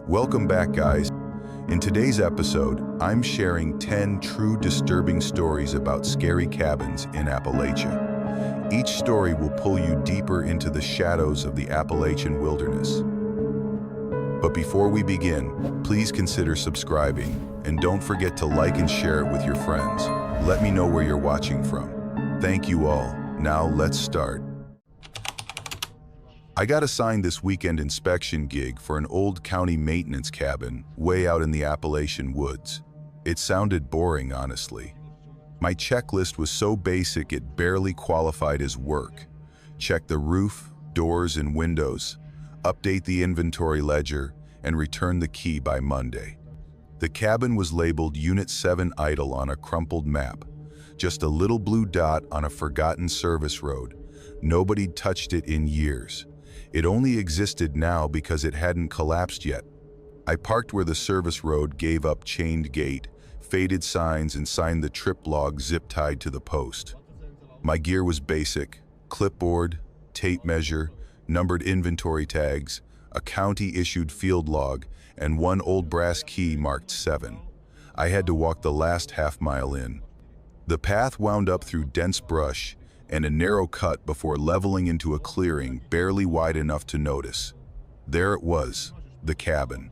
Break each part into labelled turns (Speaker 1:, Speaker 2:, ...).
Speaker 1: Welcome back, guys. In today's episode, I'm sharing 10 true disturbing stories about scary cabins in Appalachia. Each story will pull you deeper into the shadows of the Appalachian wilderness. But before we begin, please consider subscribing, and don't forget to like and share it with your friends. Let me know where you're watching from. Thank you all. Now let's start. I got assigned this weekend inspection gig for an old county maintenance cabin way out in the Appalachian woods. It sounded boring, honestly. My checklist was so basic it barely qualified as work. Check the roof, doors, and windows, update the inventory ledger, and return the key by Monday. The cabin was labeled Unit 7 idle on a crumpled map, just a little blue dot on a forgotten service road. Nobody'd touched it in years. It only existed now because it hadn't collapsed yet. I parked where the service road gave up chained gate, faded signs, and signed the trip log zip-tied to the post. My gear was basic: clipboard, tape measure, numbered inventory tags, a county-issued field log, and one old brass key marked 7. I had to walk the last half-mile in. The path wound up through dense brush and a narrow cut before leveling into a clearing barely wide enough to notice. There it was, the cabin.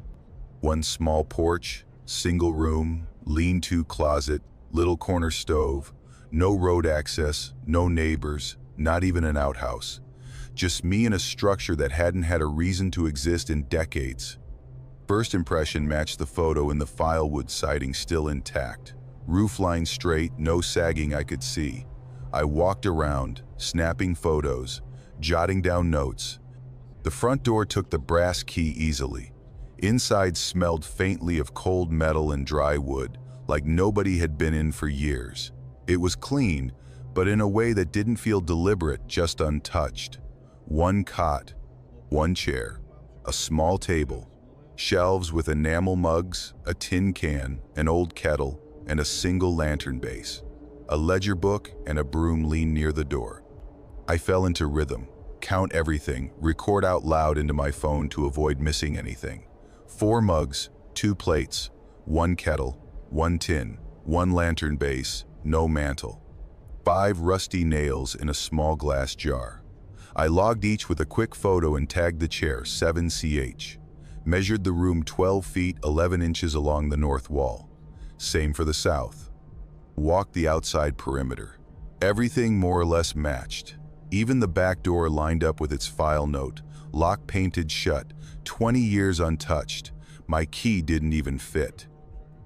Speaker 1: One small porch, single room, lean-to closet, little corner stove, no road access, no neighbors, not even an outhouse. Just me in a structure that hadn't had a reason to exist in decades. First impression matched the photo in the filewood siding still intact. Roofline straight, no sagging I could see. I walked around, snapping photos, jotting down notes. The front door took the brass key easily. Inside smelled faintly of cold metal and dry wood, like nobody had been in for years. It was clean, but in a way that didn't feel deliberate, just untouched. One cot, one chair, a small table, shelves with enamel mugs, a tin can, an old kettle, and a single lantern base. A ledger book and a broom leaned near the door. I fell into rhythm, count everything, record out loud into my phone to avoid missing anything. 4 mugs, 2 plates, 1 kettle, 1 tin, 1 lantern base, no mantle. 5 rusty nails in a small glass jar. I logged each with a quick photo and tagged the chair 7CH. Measured the room 12 feet 11 inches along the north wall. Same for the south. Walked the outside perimeter. Everything more or less matched. Even the back door lined up with its file note, lock painted shut, 20 years untouched. My key didn't even fit.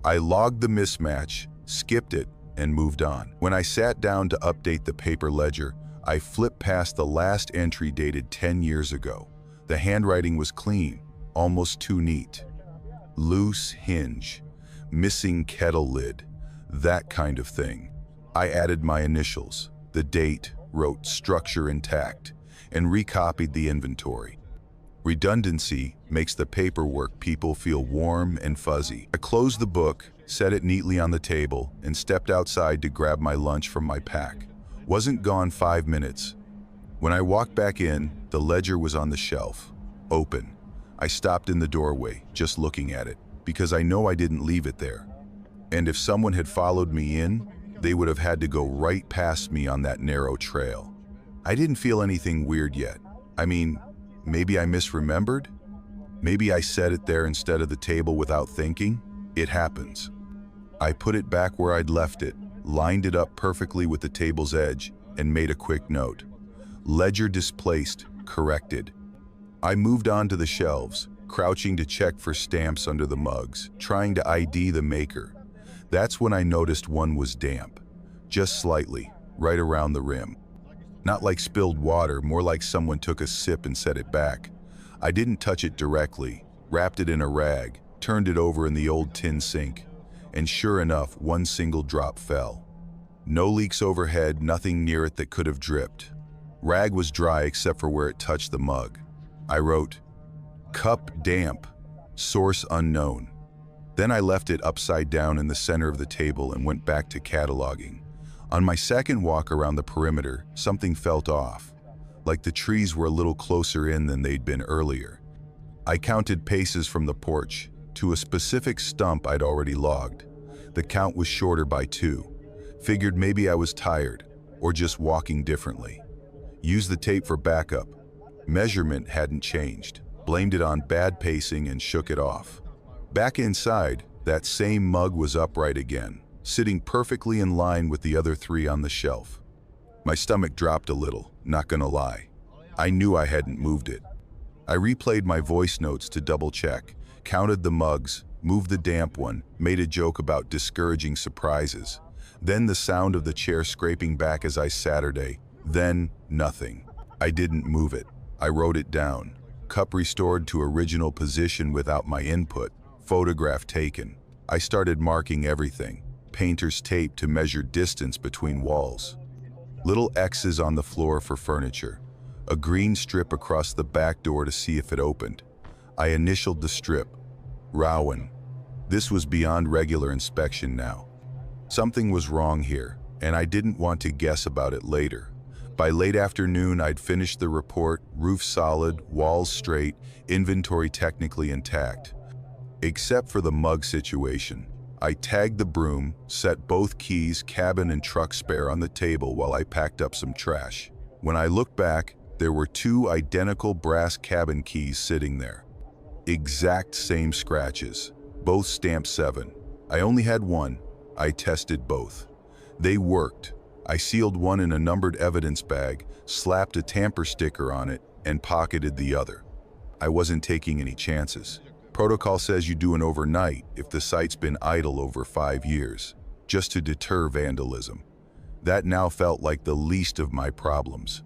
Speaker 1: I logged the mismatch, skipped it, and moved on. When I sat down to update the paper ledger, I flipped past the last entry dated 10 years ago. The handwriting was clean, almost too neat. Loose hinge, missing kettle lid, that kind of thing. I added my initials, the date, wrote structure intact, and recopied the inventory. Redundancy makes the paperwork people feel warm and fuzzy. I closed the book, set it neatly on the table, and stepped outside to grab my lunch from my pack. Wasn't gone 5 minutes. When I walked back in, the ledger was on the shelf, open. I stopped in the doorway, just looking at it, because I know I didn't leave it there. And if someone had followed me in, they would have had to go right past me on that narrow trail. I didn't feel anything weird yet. I mean, maybe I misremembered? Maybe I set it there instead of the table without thinking? It happens. I put it back where I'd left it, lined it up perfectly with the table's edge, and made a quick note. Ledger displaced, corrected. I moved on to the shelves, crouching to check for stamps under the mugs, trying to ID the maker. That's when I noticed one was damp, just slightly, right around the rim. Not like spilled water, more like someone took a sip and set it back. I didn't touch it directly, wrapped it in a rag, turned it over in the old tin sink, and sure enough, one single drop fell. No leaks overhead, nothing near it that could have dripped. Rag was dry except for where it touched the mug. I wrote, "Cup damp, source unknown." Then I left it upside down in the center of the table and went back to cataloging. On my second walk around the perimeter, something felt off, like the trees were a little closer in than they'd been earlier. I counted paces from the porch to a specific stump I'd already logged. The count was shorter by 2. Figured maybe I was tired or just walking differently. Used the tape for backup. Measurement hadn't changed. Blamed it on bad pacing and shook it off. Back inside, that same mug was upright again, sitting perfectly in line with the other 3 on the shelf. My stomach dropped a little, not gonna lie. I knew I hadn't moved it. I replayed my voice notes to double check, counted the mugs, moved the damp one, made a joke about discouraging surprises. Then the sound of the chair scraping back as I Saturday. Then nothing. I didn't move it. I wrote it down. Cup restored to original position without my input. Photograph taken. I started marking everything. Painter's tape to measure distance between walls. Little X's on the floor for furniture. A green strip across the back door to see if it opened. I initialed the strip. Rowan. This was beyond regular inspection now. Something was wrong here, and I didn't want to guess about it later. By late afternoon, I'd finished the report, roof solid, walls straight, inventory technically intact. Except for the mug situation. I tagged the broom, set both keys, cabin and truck spare on the table while I packed up some trash. When I looked back, there were 2 identical brass cabin keys sitting there. Exact same scratches, both stamped 7. I only had one. I tested both. They worked. I sealed one in a numbered evidence bag, slapped a tamper sticker on it, and pocketed the other. I wasn't taking any chances. Protocol says you do an overnight if the site's been idle over 5 years, just to deter vandalism. That now felt like the least of my problems.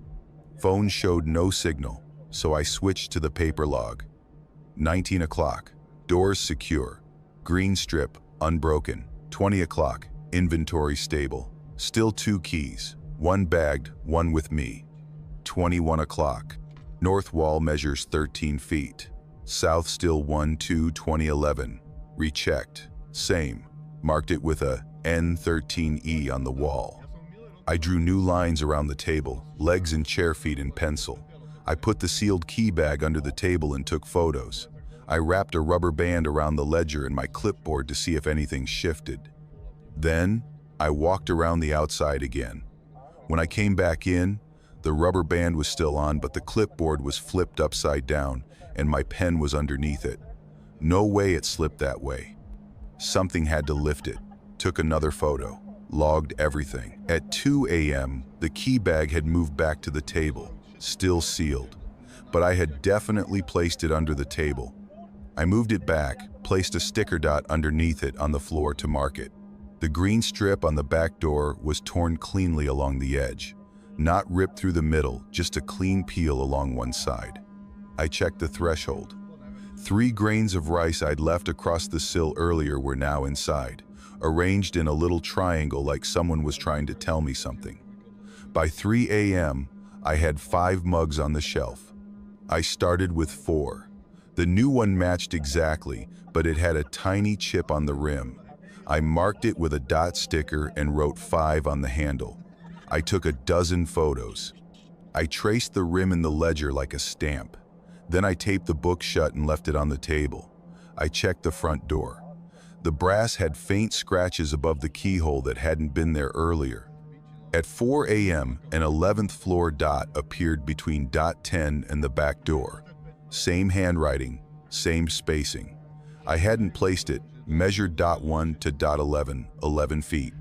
Speaker 1: Phone showed no signal, so I switched to the paper log. 19 o'clock, doors secure, green strip, unbroken. 20 o'clock, inventory stable. Still 2 keys, one bagged, one with me. 21 o'clock, north wall measures 13 feet. South still 1/2/2011. Rechecked, same. Marked it with a N13E on the wall. I drew new lines around the table, legs and chair feet in pencil. I put the sealed key bag under the table and took photos. I wrapped a rubber band around the ledger and my clipboard to see if anything shifted. Then, I walked around the outside again. When I came back in, the rubber band was still on, but the clipboard was flipped upside down and my pen was underneath it. No way it slipped that way. Something had to lift it. Took another photo. Logged everything. At 2 a.m., the key bag had moved back to the table, still sealed, but I had definitely placed it under the table. I moved it back, placed a sticker dot underneath it on the floor to mark it. The green strip on the back door was torn cleanly along the edge, not ripped through the middle, just a clean peel along one side. I checked the threshold. 3 grains of rice I'd left across the sill earlier were now inside, arranged in a little triangle like someone was trying to tell me something. By 3 a.m., I had 5 mugs on the shelf. I started with 4. The new one matched exactly, but it had a tiny chip on the rim. I marked it with a dot sticker and wrote 5 on the handle. I took a dozen photos. I traced the rim in the ledger like a stamp. Then I taped the book shut and left it on the table. I checked the front door. The brass had faint scratches above the keyhole that hadn't been there earlier. At 4 a.m., an 11th floor dot appeared between dot 10 and the back door. Same handwriting, same spacing. I hadn't placed it, measured dot 1 to dot 11, 11 feet.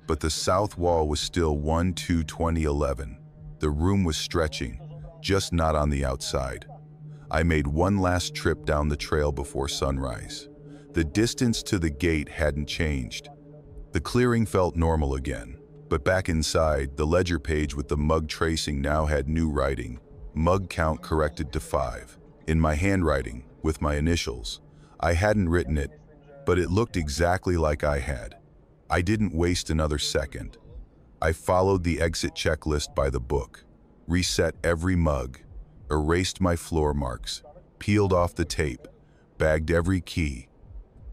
Speaker 1: But the south wall was still 1/2/2011. The room was stretching, just not on the outside. I made one last trip down the trail before sunrise. The distance to the gate hadn't changed. The clearing felt normal again, but back inside, the ledger page with the mug tracing now had new writing. Mug count corrected to 5. In my handwriting, with my initials. I hadn't written it, but it looked exactly like I had. I didn't waste another second. I followed the exit checklist by the book, reset every mug, erased my floor marks, peeled off the tape, bagged every key.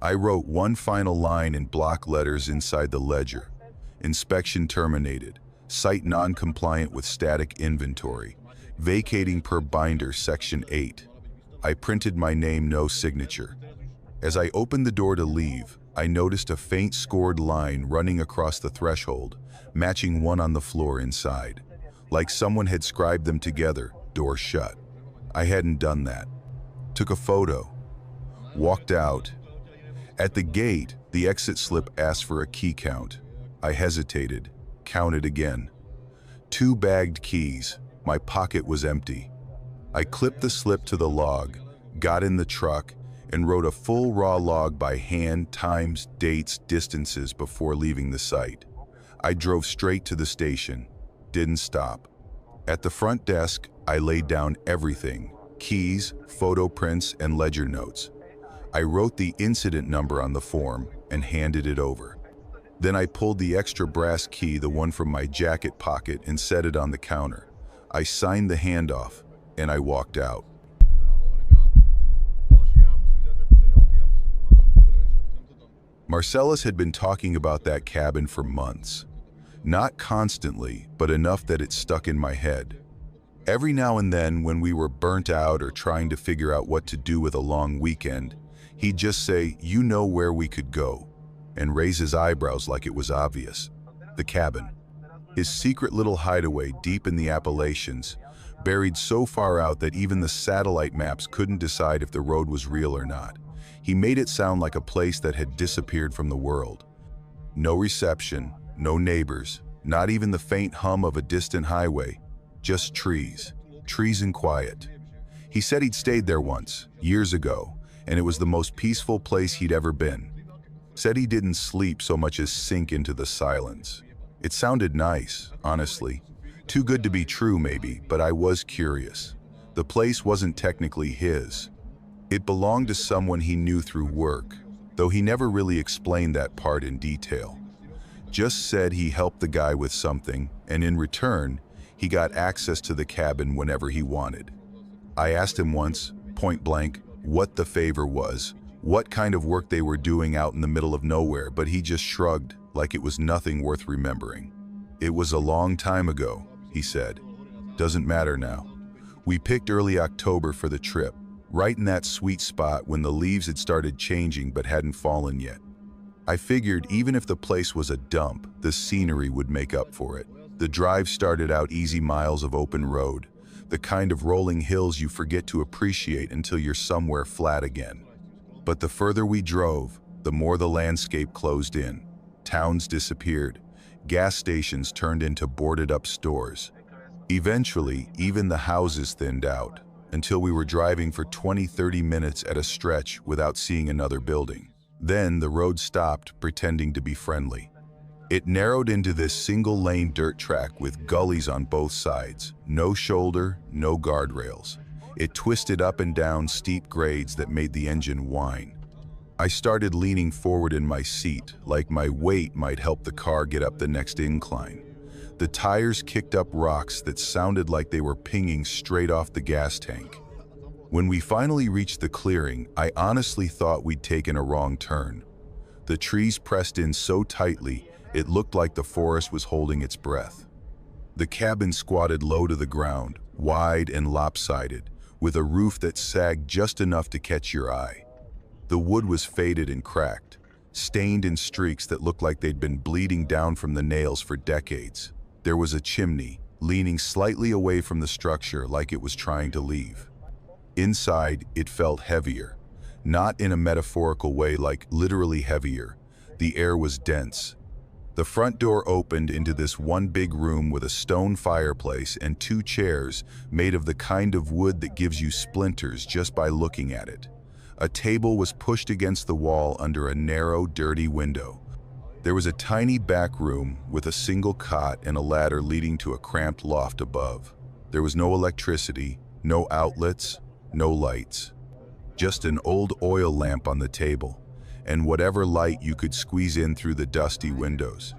Speaker 1: I wrote one final line in block letters inside the ledger. Inspection terminated. Site non-compliant with static inventory. Vacating per binder, section 8. I printed my name, no signature. As I opened the door to leave, I noticed a faint scored line running across the threshold, matching one on the floor inside. Like someone had scribed them together, door shut. I hadn't done that. Took a photo. Walked out. At the gate, the exit slip asked for a key count. I hesitated, counted again. 2 bagged keys. My pocket was empty. I clipped the slip to the log, got in the truck, and wrote a full raw log by hand, times, dates, distances before leaving the site. I drove straight to the station, didn't stop. At the front desk, I laid down everything: keys, photo prints, and ledger notes. I wrote the incident number on the form and handed it over. Then I pulled the extra brass key, the one from my jacket pocket, and set it on the counter. I signed the handoff, and I walked out. Marcellus had been talking about that cabin for months. Not constantly, but enough that it stuck in my head. Every now and then, when we were burnt out or trying to figure out what to do with a long weekend, he'd just say, "You know where we could go," and raise his eyebrows like it was obvious. The cabin. His secret little hideaway deep in the Appalachians, buried so far out that even the satellite maps couldn't decide if the road was real or not. He made it sound like a place that had disappeared from the world. No reception, no neighbors, not even the faint hum of a distant highway, just trees and quiet. He said he'd stayed there once, years ago, and it was the most peaceful place he'd ever been. Said he didn't sleep so much as sink into the silence. It sounded nice, honestly. Too good to be true, maybe, but I was curious. The place wasn't technically his. It belonged to someone he knew through work, though he never really explained that part in detail. Just said he helped the guy with something, and in return, he got access to the cabin whenever he wanted. I asked him once, point blank, what the favor was, what kind of work they were doing out in the middle of nowhere, but he just shrugged, like it was nothing worth remembering. "It was a long time ago," he said. "Doesn't matter now." We picked early October for the trip, right in that sweet spot when the leaves had started changing but hadn't fallen yet. I figured even if the place was a dump, the scenery would make up for it. The drive started out easy, miles of open road, the kind of rolling hills you forget to appreciate until you're somewhere flat again. But the further we drove, the more the landscape closed in. Towns disappeared. Gas stations turned into boarded-up stores. Eventually, even the houses thinned out, until we were driving for 20-30 minutes at a stretch without seeing another building. Then the road stopped, pretending to be friendly. It narrowed into this single-lane dirt track with gullies on both sides, no shoulder, no guardrails. It twisted up and down steep grades that made the engine whine. I started leaning forward in my seat, like my weight might help the car get up the next incline. The tires kicked up rocks that sounded like they were pinging straight off the gas tank. When we finally reached the clearing, I honestly thought we'd taken a wrong turn. The trees pressed in so tightly, it looked like the forest was holding its breath. The cabin squatted low to the ground, wide and lopsided, with a roof that sagged just enough to catch your eye. The wood was faded and cracked, stained in streaks that looked like they'd been bleeding down from the nails for decades. There was a chimney, leaning slightly away from the structure like it was trying to leave. Inside, it felt heavier. Not in a metaphorical way, like literally heavier. The air was dense. The front door opened into this one big room with a stone fireplace and 2 chairs made of the kind of wood that gives you splinters just by looking at it. A table was pushed against the wall under a narrow, dirty window. There was a tiny back room with a single cot and a ladder leading to a cramped loft above. There was no electricity, no outlets, no lights. Just an old oil lamp on the table, and whatever light you could squeeze in through the dusty windows.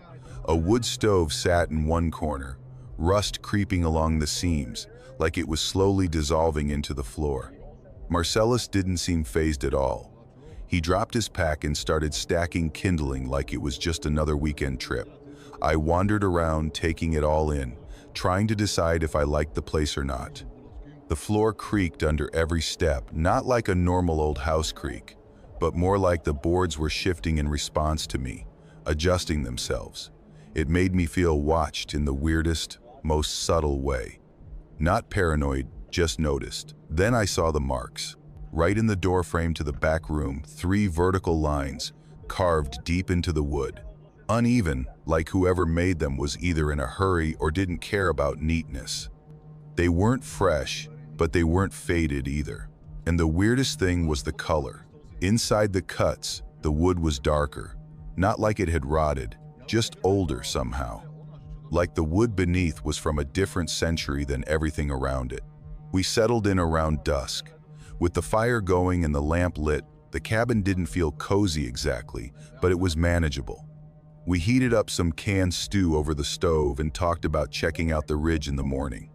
Speaker 1: A wood stove sat in one corner, rust creeping along the seams, like it was slowly dissolving into the floor. Marcellus didn't seem fazed at all. He dropped his pack and started stacking kindling like it was just another weekend trip. I wandered around, taking it all in, trying to decide if I liked the place or not. The floor creaked under every step, not like a normal old house creak, but more like the boards were shifting in response to me, adjusting themselves. It made me feel watched in the weirdest, most subtle way. Not paranoid, just noticed. Then I saw the marks. Right in the doorframe to the back room, 3 vertical lines, carved deep into the wood. Uneven, like whoever made them was either in a hurry or didn't care about neatness. They weren't fresh, but they weren't faded either. And the weirdest thing was the color. Inside the cuts, the wood was darker. Not like it had rotted, just older somehow. Like the wood beneath was from a different century than everything around it. We settled in around dusk. With the fire going and the lamp lit, the cabin didn't feel cozy exactly, but it was manageable. We heated up some canned stew over the stove and talked about checking out the ridge in the morning.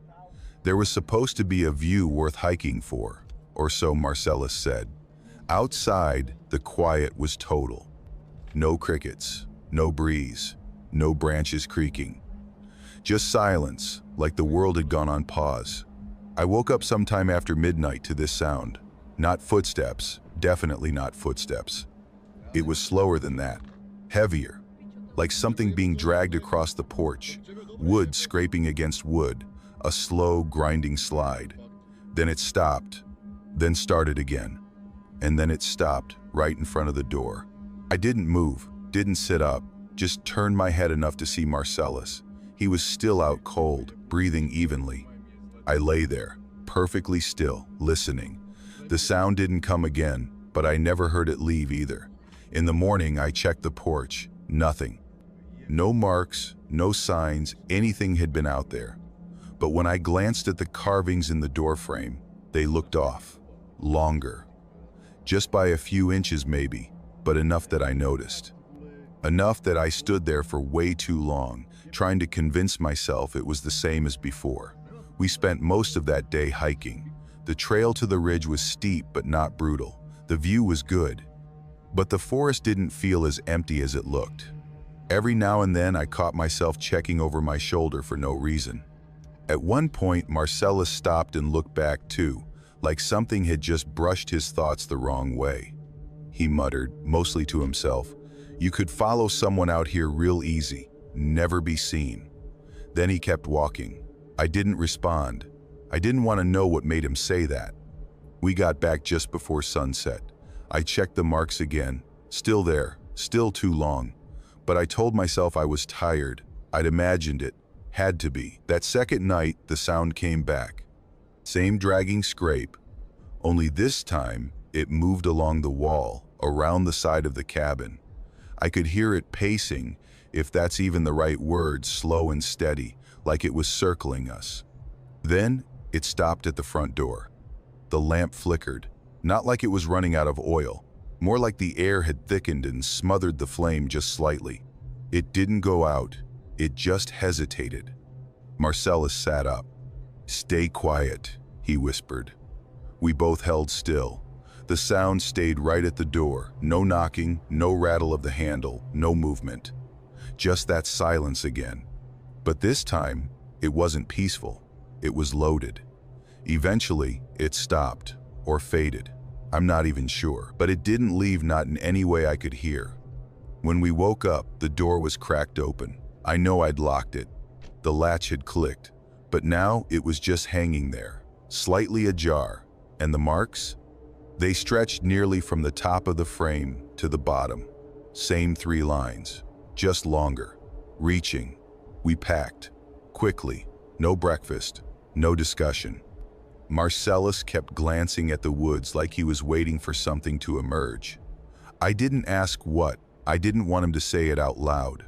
Speaker 1: There was supposed to be a view worth hiking for, or so Marcellus said. Outside, the quiet was total. No crickets, no breeze, no branches creaking. Just silence, like the world had gone on pause. I woke up sometime after midnight to this sound. Not footsteps, definitely not footsteps. It was slower than that, heavier, like something being dragged across the porch, wood scraping against wood, a slow, grinding slide. Then it stopped, then started again. And then it stopped right in front of the door. I didn't move, didn't sit up, just turned my head enough to see Marcellus. He was still out cold, breathing evenly. I lay there, perfectly still, listening. The sound didn't come again, but I never heard it leave either. In the morning, I checked the porch. Nothing. No marks, no signs, anything had been out there. But when I glanced at the carvings in the doorframe, they looked off. Longer. Just by a few inches maybe, but enough that I noticed. Enough that I stood there for way too long, trying to convince myself it was the same as before. We spent most of that day hiking. The trail to the ridge was steep but not brutal. The view was good. But the forest didn't feel as empty as it looked. Every now and then I caught myself checking over my shoulder for no reason. At one point, Marcellus stopped and looked back too, like something had just brushed his thoughts the wrong way. He muttered, mostly to himself, "You could follow someone out here real easy, never be seen." Then he kept walking. I didn't respond. I didn't want to know what made him say that. We got back just before sunset. I checked the marks again. Still there, still too long. But I told myself I was tired. I'd imagined it. Had to be. That second night, the sound came back. Same dragging scrape, only this time it moved along the wall, around the side of the cabin. I could hear it pacing, if that's even the right word, slow and steady, like it was circling us. Then it stopped at the front door. The lamp flickered, not like it was running out of oil, more like the air had thickened and smothered the flame just slightly. It didn't go out, it just hesitated. Marcellus sat up. "Stay quiet," he whispered. We both held still. The sound stayed right at the door. No knocking, no rattle of the handle, no movement. Just that silence again. But this time, it wasn't peaceful. It was loaded. Eventually, it stopped, or faded. I'm not even sure, but it didn't leave, not in any way I could hear. When we woke up, the door was cracked open. I know I'd locked it. The latch had clicked, but now it was just hanging there, slightly ajar. And the marks? They stretched nearly from the top of the frame to the bottom. Same 3 lines, just longer, reaching. We packed, quickly, no breakfast, no discussion. Marcellus kept glancing at the woods like he was waiting for something to emerge. I didn't ask what. I didn't want him to say it out loud.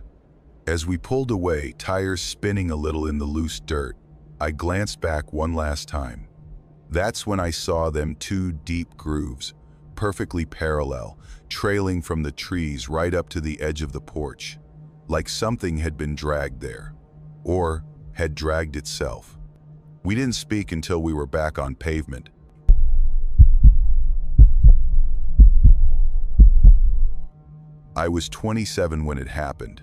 Speaker 1: As we pulled away, tires spinning a little in the loose dirt, I glanced back one last time. That's when I saw them 2 deep grooves, perfectly parallel, trailing from the trees right up to the edge of the porch, like something had been dragged there, or had dragged itself. We didn't speak until we were back on pavement. I was 27 when it happened.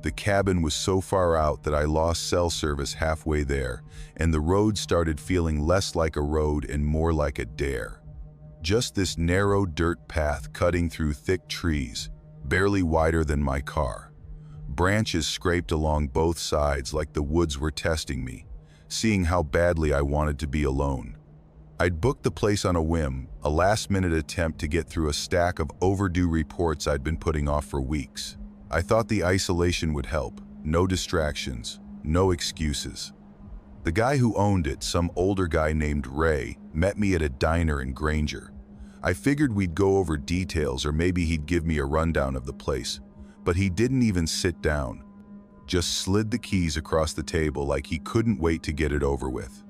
Speaker 1: The cabin was so far out that I lost cell service halfway there, and the road started feeling less like a road and more like a dare. Just this narrow dirt path cutting through thick trees, barely wider than my car. Branches scraped along both sides like the woods were testing me, seeing how badly I wanted to be alone. I'd booked the place on a whim, a last-minute attempt to get through a stack of overdue reports I'd been putting off for weeks. I thought the isolation would help. No distractions, no excuses. The guy who owned it, some older guy named Ray, met me at a diner in Granger. I figured we'd go over details or maybe he'd give me a rundown of the place, but he didn't even sit down. Just slid the keys across the table like he couldn't wait to get it over with.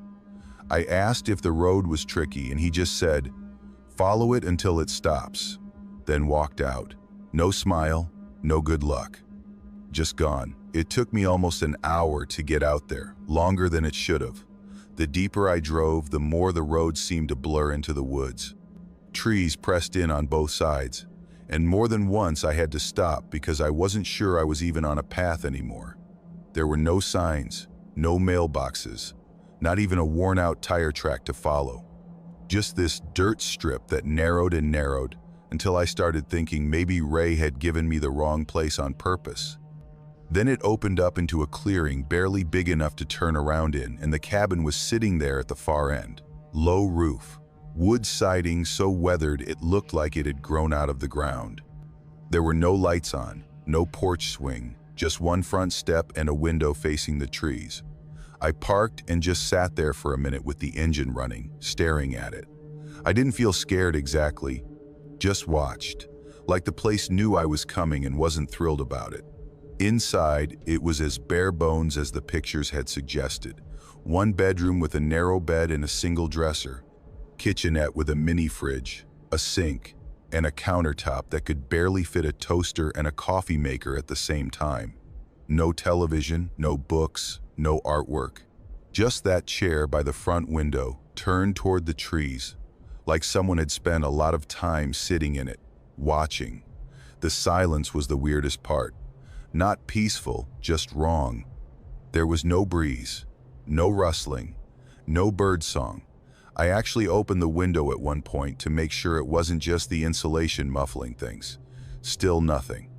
Speaker 1: I asked if the road was tricky and he just said, "Follow it until it stops," then walked out. No smile, no good luck. Just gone. It took me almost an hour to get out there, longer than it should have. The deeper I drove, the more the road seemed to blur into the woods. Trees pressed in on both sides, and more than once I had to stop because I wasn't sure I was even on a path anymore. There were no signs, no mailboxes, not even a worn-out tire track to follow. Just this dirt strip that narrowed and narrowed until I started thinking maybe Ray had given me the wrong place on purpose. Then it opened up into a clearing barely big enough to turn around in, and the cabin was sitting there at the far end. Low roof, wood siding so weathered it looked like it had grown out of the ground. There were no lights on, no porch swing, just one front step and a window facing the trees. I parked and just sat there for a minute with the engine running, staring at it. I didn't feel scared exactly, just watched, like the place knew I was coming and wasn't thrilled about it. Inside, it was as bare bones as the pictures had suggested. One bedroom with a narrow bed and a single dresser, kitchenette with a mini fridge, a sink, and a countertop that could barely fit a toaster and a coffee maker at the same time. No television, no books, no artwork. Just that chair by the front window, turned toward the trees, like someone had spent a lot of time sitting in it, watching. The silence was the weirdest part. Not peaceful, just wrong. There was no breeze, no rustling, no bird song. I actually opened the window at one point to make sure it wasn't just the insulation muffling things. Still nothing.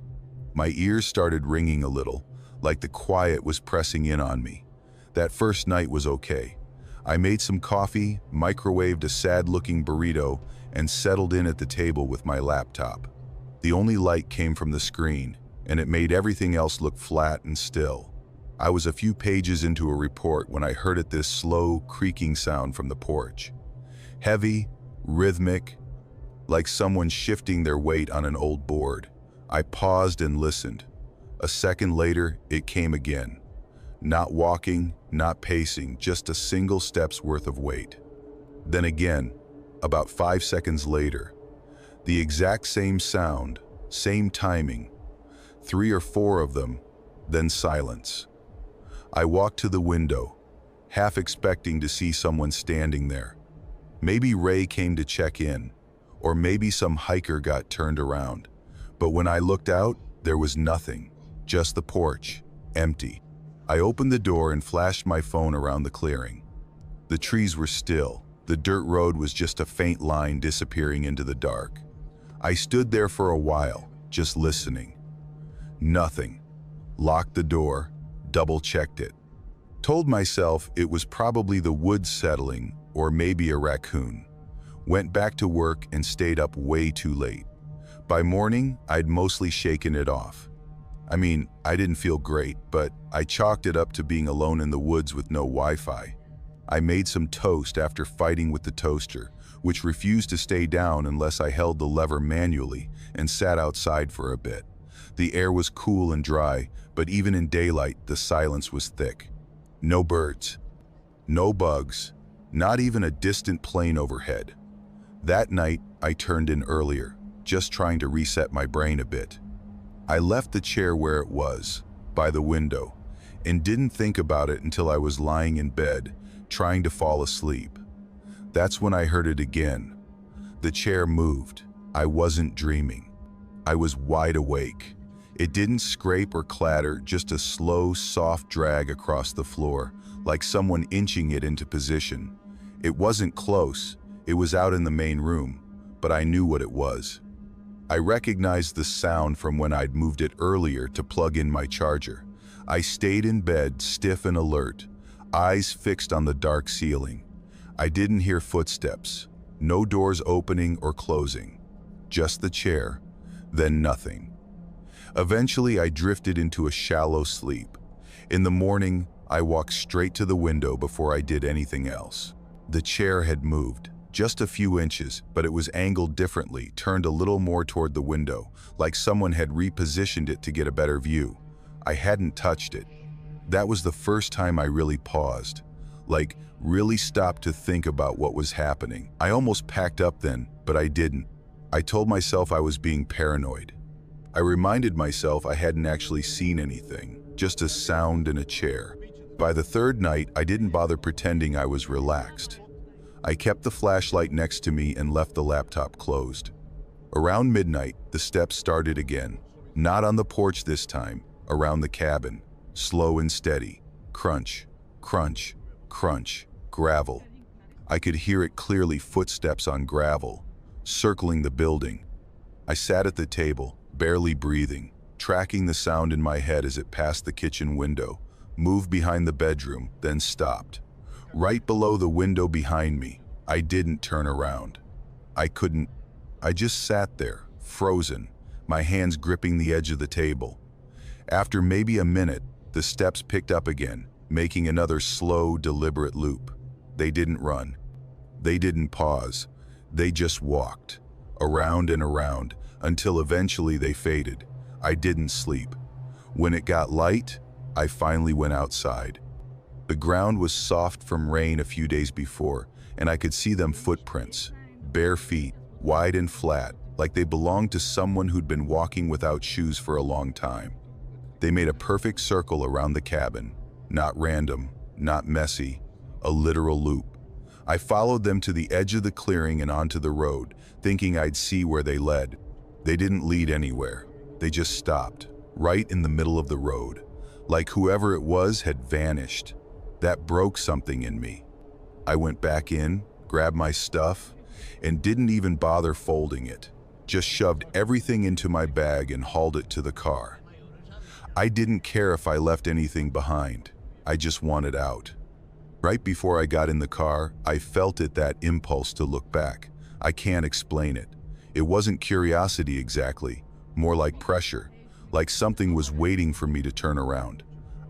Speaker 1: My ears started ringing a little, like the quiet was pressing in on me. That first night was okay. I made some coffee, microwaved a sad-looking burrito, and settled in at the table with my laptop. The only light came from the screen, and it made everything else look flat and still. I was a few pages into a report when I heard this slow, creaking sound from the porch. Heavy, rhythmic, like someone shifting their weight on an old board. I paused and listened. A second later, it came again. Not walking, not pacing, just a single step's worth of weight. Then again, about 5 seconds later, the exact same sound, same timing, 3 or 4 of them, then silence. I walked to the window, half expecting to see someone standing there. Maybe Ray came to check in, or maybe some hiker got turned around. But when I looked out, there was nothing. Just the porch, empty. I opened the door and flashed my phone around the clearing. The trees were still. The dirt road was just a faint line disappearing into the dark. I stood there for a while, just listening. Nothing. Locked the door, double-checked it. Told myself it was probably the woods settling or maybe a raccoon. Went back to work and stayed up way too late. By morning, I'd mostly shaken it off. I mean, I didn't feel great, but I chalked it up to being alone in the woods with no Wi-Fi. I made some toast after fighting with the toaster, which refused to stay down unless I held the lever manually, and sat outside for a bit. The air was cool and dry, but even in daylight, the silence was thick. No birds, no bugs, not even a distant plane overhead. That night, I turned in earlier, just trying to reset my brain a bit. I left the chair where it was, by the window, and didn't think about it until I was lying in bed, trying to fall asleep. That's when I heard it again. The chair moved. I wasn't dreaming. I was wide awake. It didn't scrape or clatter, just a slow, soft drag across the floor, like someone inching it into position. It wasn't close, it was out in the main room, but I knew what it was. I recognized the sound from when I'd moved it earlier to plug in my charger. I stayed in bed, stiff and alert, eyes fixed on the dark ceiling. I didn't hear footsteps, no doors opening or closing, just the chair, then nothing. Eventually, I drifted into a shallow sleep. In the morning, I walked straight to the window before I did anything else. The chair had moved, just a few inches, but it was angled differently, turned a little more toward the window, like someone had repositioned it to get a better view. I hadn't touched it. That was the first time I really paused, like really stopped to think about what was happening. I almost packed up then, but I didn't. I told myself I was being paranoid. I reminded myself I hadn't actually seen anything, just a sound in a chair. By the third night, I didn't bother pretending I was relaxed. I kept the flashlight next to me and left the laptop closed. Around midnight, the steps started again. Not on the porch this time, around the cabin. Slow and steady. Crunch, crunch, crunch, gravel. I could hear it clearly, footsteps on gravel, circling the building. I sat at the table, barely breathing, tracking the sound in my head as it passed the kitchen window, moved behind the bedroom, then stopped. Right below the window behind me. I didn't turn around. I couldn't. I just sat there, frozen, my hands gripping the edge of the table. After maybe a minute, the steps picked up again, making another slow, deliberate loop. They didn't run. They didn't pause. They just walked, around and around, until eventually they faded. I didn't sleep. When it got light, I finally went outside. The ground was soft from rain a few days before, and I could see them footprints, bare feet, wide and flat, like they belonged to someone who'd been walking without shoes for a long time. They made a perfect circle around the cabin, not random, not messy, a literal loop. I followed them to the edge of the clearing and onto the road, thinking I'd see where they led. They didn't lead anywhere. They just stopped, right in the middle of the road, like whoever it was had vanished. That broke something in me. I went back in, grabbed my stuff, and didn't even bother folding it. Just shoved everything into my bag and hauled it to the car. I didn't care if I left anything behind. I just wanted out. Right before I got in the car, I felt that impulse to look back. I can't explain it. It wasn't curiosity exactly, more like pressure, like something was waiting for me to turn around.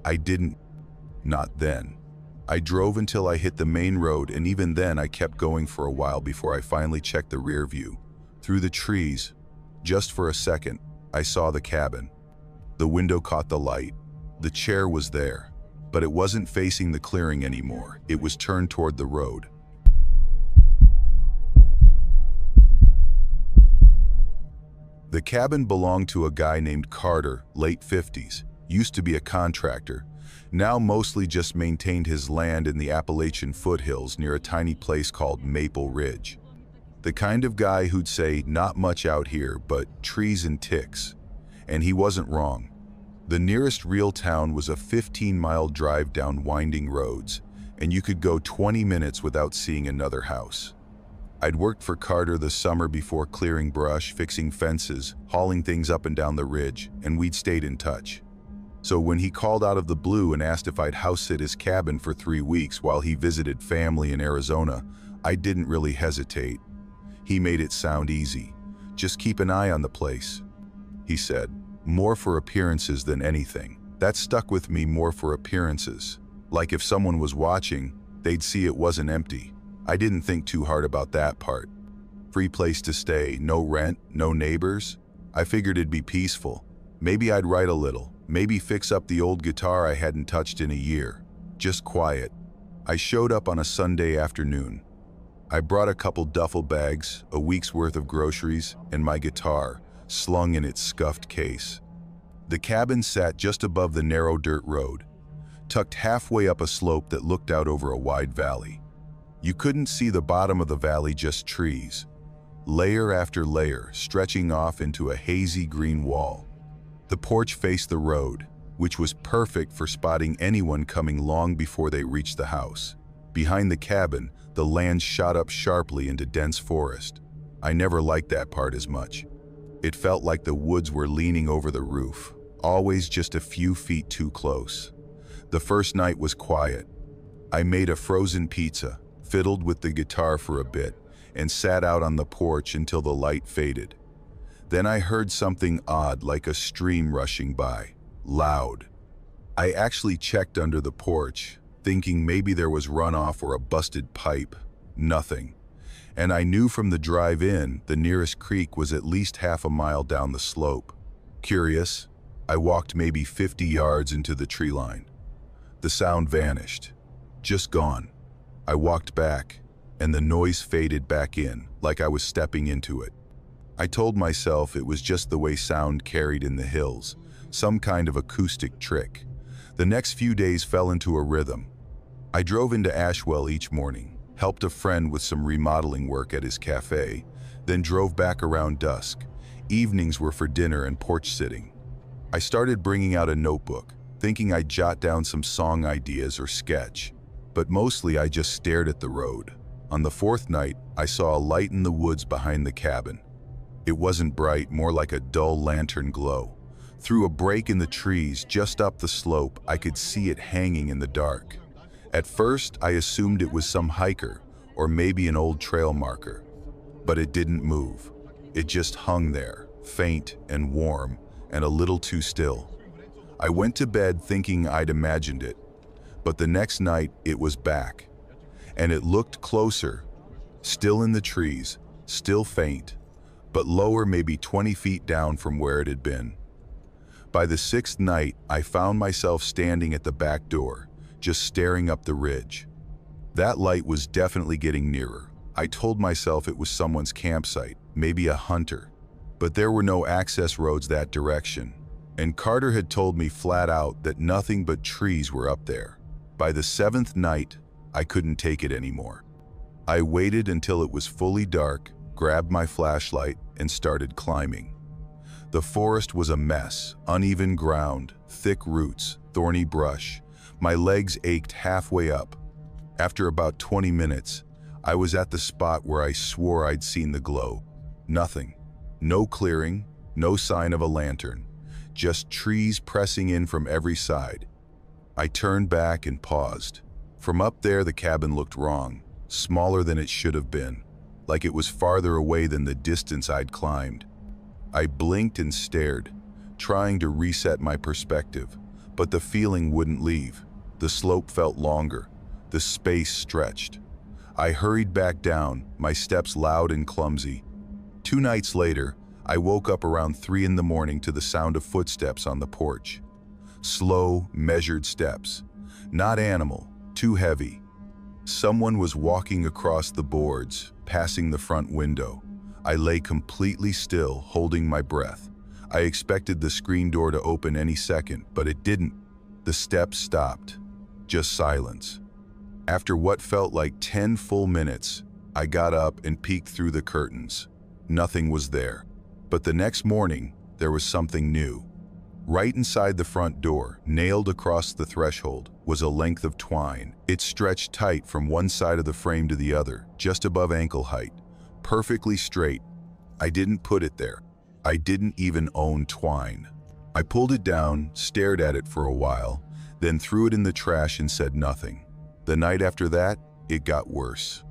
Speaker 1: I didn't. Not then. I drove until I hit the main road, and even then I kept going for a while before I finally checked the rear view. Through the trees, just for a second, I saw the cabin. The window caught the light. The chair was there, but it wasn't facing the clearing anymore. It was turned toward the road. The cabin belonged to a guy named Carter, late 50s, used to be a contractor, now mostly just maintained his land in the Appalachian foothills near a tiny place called Maple Ridge. The kind of guy who'd say, not much out here, but trees and ticks. And he wasn't wrong. The nearest real town was a 15-mile drive down winding roads, and you could go 20 minutes without seeing another house. I'd worked for Carter the summer before, clearing brush, fixing fences, hauling things up and down the ridge, and we'd stayed in touch. So when he called out of the blue and asked if I'd house sit his cabin for 3 weeks while he visited family in Arizona, I didn't really hesitate. He made it sound easy. Just keep an eye on the place, he said. More for appearances than anything. That stuck with me, more for appearances. Like if someone was watching, they'd see it wasn't empty. I didn't think too hard about that part. Free place to stay, no rent, no neighbors. I figured it'd be peaceful. Maybe I'd write a little, maybe fix up the old guitar I hadn't touched in a year. Just quiet. I showed up on a Sunday afternoon. I brought a couple duffel bags, a week's worth of groceries, and my guitar, slung in its scuffed case. The cabin sat just above the narrow dirt road, tucked halfway up a slope that looked out over a wide valley. You couldn't see the bottom of the valley, just trees, layer after layer, stretching off into a hazy green wall. The porch faced the road, which was perfect for spotting anyone coming long before they reached the house. Behind the cabin, the land shot up sharply into dense forest. I never liked that part as much. It felt like the woods were leaning over the roof, always just a few feet too close. The first night was quiet. I made a frozen pizza, fiddled with the guitar for a bit, and sat out on the porch until the light faded. Then I heard something odd, like a stream rushing by, loud. I actually checked under the porch, thinking maybe there was runoff or a busted pipe. Nothing. And I knew from the drive in, the nearest creek was at least half a mile down the slope. Curious, I walked maybe 50 yards into the tree line. The sound vanished. Just gone. I walked back, and the noise faded back in, like I was stepping into it. I told myself it was just the way sound carried in the hills, some kind of acoustic trick. The next few days fell into a rhythm. I drove into Ashwell each morning, helped a friend with some remodeling work at his cafe, then drove back around dusk. Evenings were for dinner and porch sitting. I started bringing out a notebook, thinking I'd jot down some song ideas or sketch, but mostly I just stared at the road. On the fourth night, I saw a light in the woods behind the cabin. It wasn't bright, more like a dull lantern glow. Through a break in the trees just up the slope, I could see it hanging in the dark. At first, I assumed it was some hiker, or maybe an old trail marker. But it didn't move. It just hung there, faint and warm, and a little too still. I went to bed thinking I'd imagined it, but the next night it was back. And it looked closer, still in the trees, still faint, but lower, maybe 20 feet down from where it had been. By the sixth night, I found myself standing at the back door, just staring up the ridge. That light was definitely getting nearer. I told myself it was someone's campsite, maybe a hunter, but there were no access roads that direction. And Carter had told me flat out that nothing but trees were up there. By the seventh night, I couldn't take it anymore. I waited until it was fully dark, grabbed my flashlight, and started climbing. The forest was a mess, uneven ground, thick roots, thorny brush. My legs ached halfway up. After about 20 minutes, I was at the spot where I swore I'd seen the glow. Nothing. No clearing, no sign of a lantern. Just trees pressing in from every side. I turned back and paused. From up there, the cabin looked wrong, smaller than it should have been, like it was farther away than the distance I'd climbed. I blinked and stared, trying to reset my perspective, but the feeling wouldn't leave. The slope felt longer, the space stretched. I hurried back down, my steps loud and clumsy. 2 nights later, I woke up around 3 in the morning to the sound of footsteps on the porch. Slow, measured steps. Not animal, too heavy. Someone was walking across the boards, passing the front window. I lay completely still, holding my breath. I expected the screen door to open any second, but it didn't. The steps stopped. Just silence. After what felt like 10 full minutes, I got up and peeked through the curtains. Nothing was there. But the next morning, there was something new. Right inside the front door, nailed across the threshold, was a length of twine. It stretched tight from one side of the frame to the other, just above ankle height. Perfectly straight. I didn't put it there. I didn't even own twine. I pulled it down, stared at it for a while, then threw it in the trash and said nothing. The night after that, it got worse.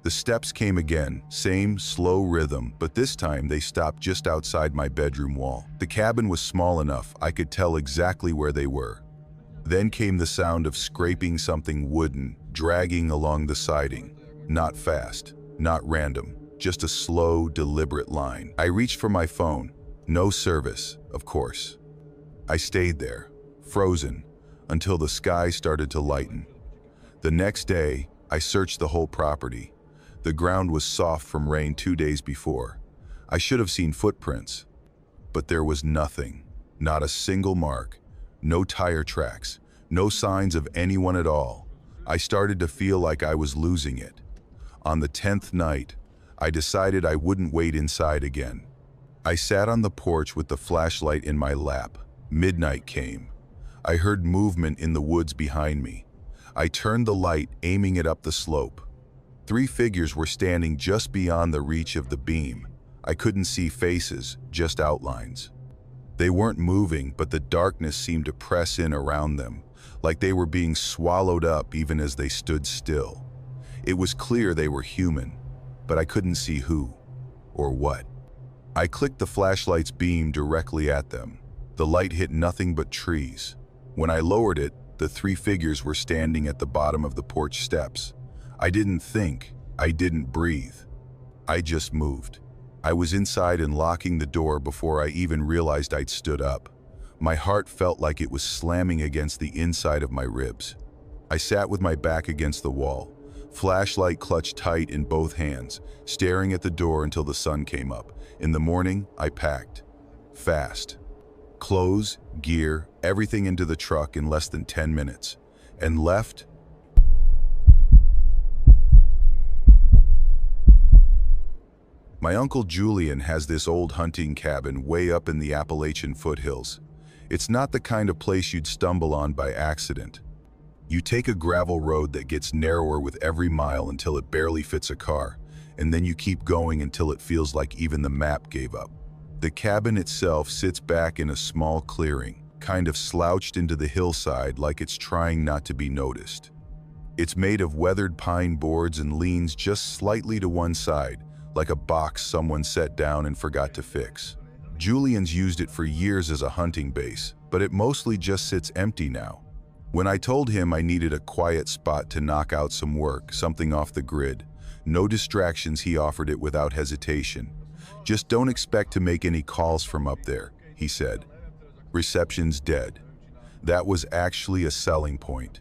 Speaker 1: The steps came again, same slow rhythm, but this time they stopped just outside my bedroom wall. The cabin was small enough I could tell exactly where they were. Then came the sound of scraping something wooden, dragging along the siding. Not fast, not random, just a slow, deliberate line. I reached for my phone. No service, of course. I stayed there, frozen, until the sky started to lighten. The next day, I searched the whole property. The ground was soft from rain 2 days before. I should have seen footprints, but there was nothing, not a single mark, no tire tracks, no signs of anyone at all. I started to feel like I was losing it. On the 10th night, I decided I wouldn't wait inside again. I sat on the porch with the flashlight in my lap. Midnight came. I heard movement in the woods behind me. I turned the light, aiming it up the slope. 3 figures were standing just beyond the reach of the beam. I couldn't see faces, just outlines. They weren't moving, but the darkness seemed to press in around them, like they were being swallowed up even as they stood still. It was clear they were human, but I couldn't see who or what. I clicked the flashlight's beam directly at them. The light hit nothing but trees. When I lowered it, the 3 figures were standing at the bottom of the porch steps. I didn't think, I didn't breathe. I just moved. I was inside and locking the door before I even realized I'd stood up. My heart felt like it was slamming against the inside of my ribs. I sat with my back against the wall, flashlight clutched tight in both hands, staring at the door until the sun came up. In the morning, I packed. Fast. Clothes, gear, everything into the truck in less than 10 minutes. And left. My Uncle Julian has this old hunting cabin way up in the Appalachian foothills. It's not the kind of place you'd stumble on by accident. You take a gravel road that gets narrower with every mile until it barely fits a car, and then you keep going until it feels like even the map gave up. The cabin itself sits back in a small clearing, kind of slouched into the hillside like it's trying not to be noticed. It's made of weathered pine boards and leans just slightly to one side, like a box someone set down and forgot to fix. Julian's used it for years as a hunting base, but it mostly just sits empty now. When I told him I needed a quiet spot to knock out some work, something off the grid, no distractions, he offered it without hesitation. "Just don't expect to make any calls from up there," he said. "Reception's dead." That was actually a selling point.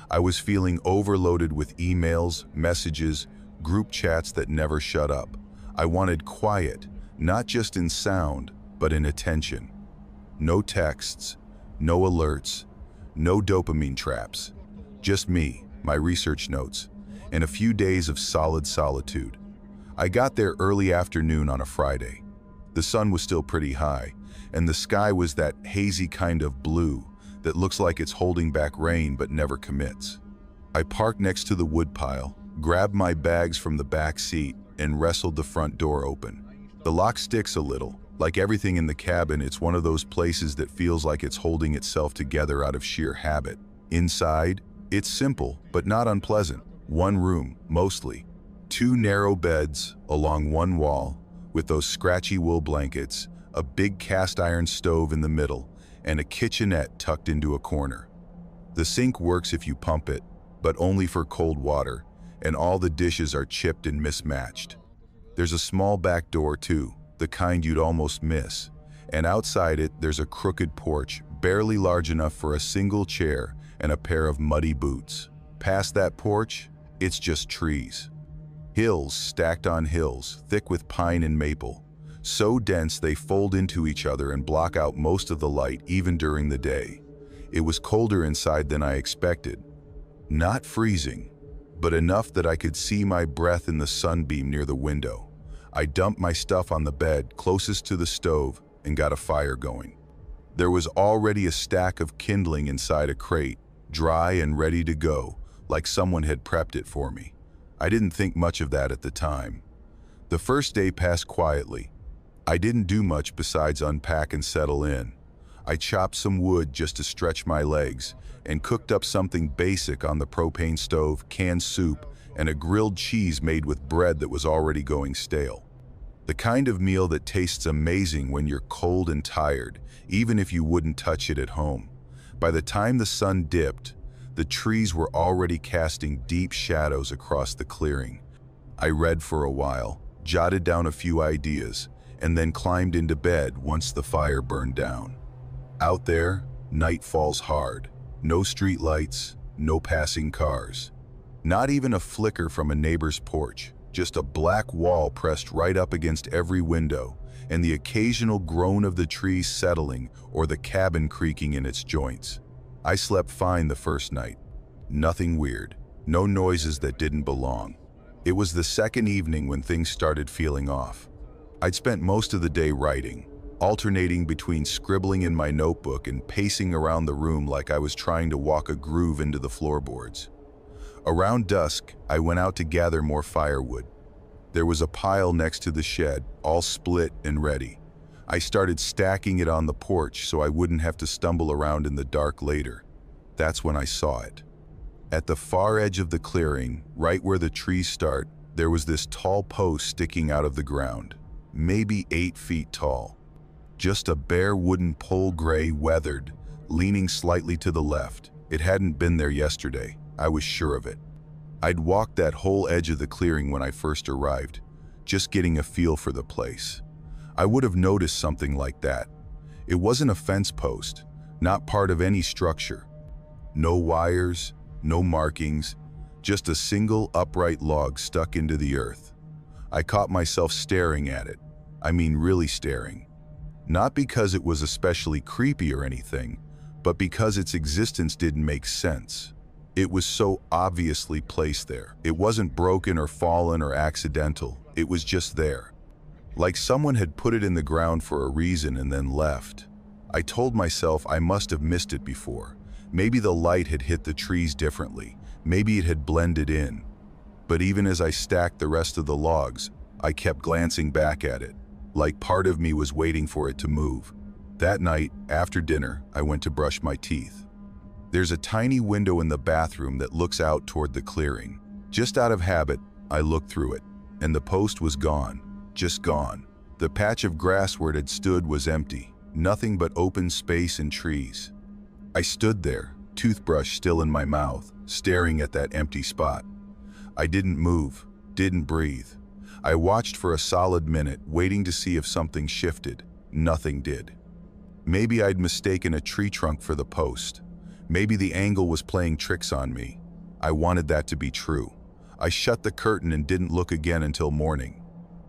Speaker 1: I was feeling overloaded with emails, messages, group chats that never shut up. I wanted quiet, not just in sound, but in attention. No texts, no alerts, no dopamine traps. Just me, my research notes, and a few days of solid solitude. I got there early afternoon on a Friday. The sun was still pretty high, and the sky was that hazy kind of blue that looks like it's holding back rain but never commits. I parked next to the woodpile, grabbed my bags from the back seat, and wrestled the front door open. The lock sticks a little. Like everything in the cabin, it's one of those places that feels like it's holding itself together out of sheer habit. Inside, it's simple, but not unpleasant. One room, mostly. 2 narrow beds along one wall, with those scratchy wool blankets, a big cast iron stove in the middle, and a kitchenette tucked into a corner. The sink works if you pump it, but only for cold water, and all the dishes are chipped and mismatched. There's a small back door too, the kind you'd almost miss, and outside it there's a crooked porch, barely large enough for a single chair and a pair of muddy boots. Past that porch, it's just trees. Hills stacked on hills, thick with pine and maple, so dense they fold into each other and block out most of the light even during the day. It was colder inside than I expected. Not freezing, but enough that I could see my breath in the sunbeam near the window. I dumped my stuff on the bed closest to the stove and got a fire going. There was already a stack of kindling inside a crate, dry and ready to go, like someone had prepped it for me. I didn't think much of that at the time. The first day passed quietly. I didn't do much besides unpack and settle in. I chopped some wood just to stretch my legs and cooked up something basic on the propane stove, canned soup, and a grilled cheese made with bread that was already going stale. The kind of meal that tastes amazing when you're cold and tired, even if you wouldn't touch it at home. By the time the sun dipped, the trees were already casting deep shadows across the clearing. I read for a while, jotted down a few ideas, and then climbed into bed once the fire burned down. Out there, night falls hard. No street lights, no passing cars. Not even a flicker from a neighbor's porch, just a black wall pressed right up against every window, and the occasional groan of the trees settling or the cabin creaking in its joints. I slept fine the first night. Nothing weird, no noises that didn't belong. It was the second evening when things started feeling off. I'd spent most of the day writing, alternating between scribbling in my notebook and pacing around the room like I was trying to walk a groove into the floorboards. Around dusk, I went out to gather more firewood. There was a pile next to the shed, all split and ready. I started stacking it on the porch so I wouldn't have to stumble around in the dark later. That's when I saw it. At the far edge of the clearing, right where the trees start, there was this tall post sticking out of the ground, maybe 8 feet tall. Just a bare wooden pole, gray, weathered, leaning slightly to the left. It hadn't been there yesterday, I was sure of it. I'd walked that whole edge of the clearing when I first arrived, just getting a feel for the place. I would have noticed something like that. It wasn't a fence post, not part of any structure. No wires, no markings, just a single upright log stuck into the earth. I caught myself staring at it. I mean, really staring. Not because it was especially creepy or anything, but because its existence didn't make sense. It was so obviously placed there. It wasn't broken or fallen or accidental. It was just there. Like someone had put it in the ground for a reason and then left. I told myself I must have missed it before. Maybe the light had hit the trees differently. Maybe it had blended in. But even as I stacked the rest of the logs, I kept glancing back at it, like part of me was waiting for it to move. That night, after dinner, I went to brush my teeth. There's a tiny window in the bathroom that looks out toward the clearing. Just out of habit, I looked through it, and the post was gone, just gone. The patch of grass where it had stood was empty, nothing but open space and trees. I stood there, toothbrush still in my mouth, staring at that empty spot. I didn't move, didn't breathe. I watched for a solid minute, waiting to see if something shifted. Nothing did. Maybe I'd mistaken a tree trunk for the post. Maybe the angle was playing tricks on me. I wanted that to be true. I shut the curtain and didn't look again until morning.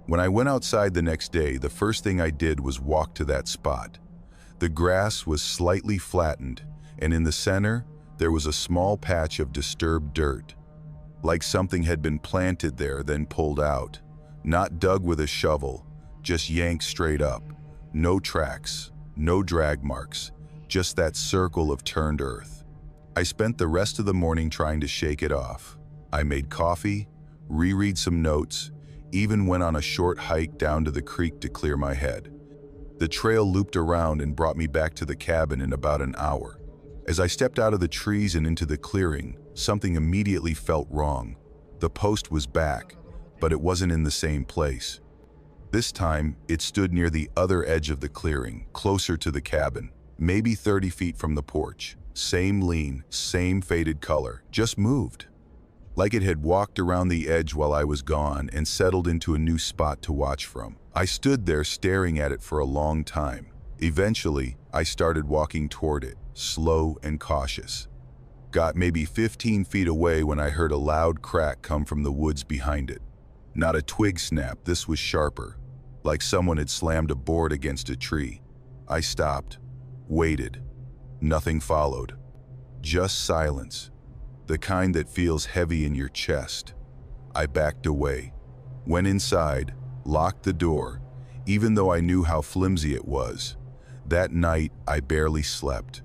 Speaker 1: When I went outside the next day, the first thing I did was walk to that spot. The grass was slightly flattened, and in the center, there was a small patch of disturbed dirt. Like something had been planted there, then pulled out. Not dug with a shovel, just yanked straight up. No tracks, no drag marks, just that circle of turned earth. I spent the rest of the morning trying to shake it off. I made coffee, reread some notes, even went on a short hike down to the creek to clear my head. The trail looped around and brought me back to the cabin in about an hour. As I stepped out of the trees and into the clearing, something immediately felt wrong. The post was back, but it wasn't in the same place. This time, it stood near the other edge of the clearing, closer to the cabin, maybe 30 feet from the porch. Same lean, same faded color, just moved. Like it had walked around the edge while I was gone and settled into a new spot to watch from. I stood there staring at it for a long time. Eventually, I started walking toward it, slow and cautious. Got maybe 15 feet away when I heard a loud crack come from the woods behind it. Not a twig snap, this was sharper, like someone had slammed a board against a tree. I stopped, waited. Nothing followed. Just silence, the kind that feels heavy in your chest. I backed away, went inside, locked the door, even though I knew how flimsy it was. That night, I barely slept.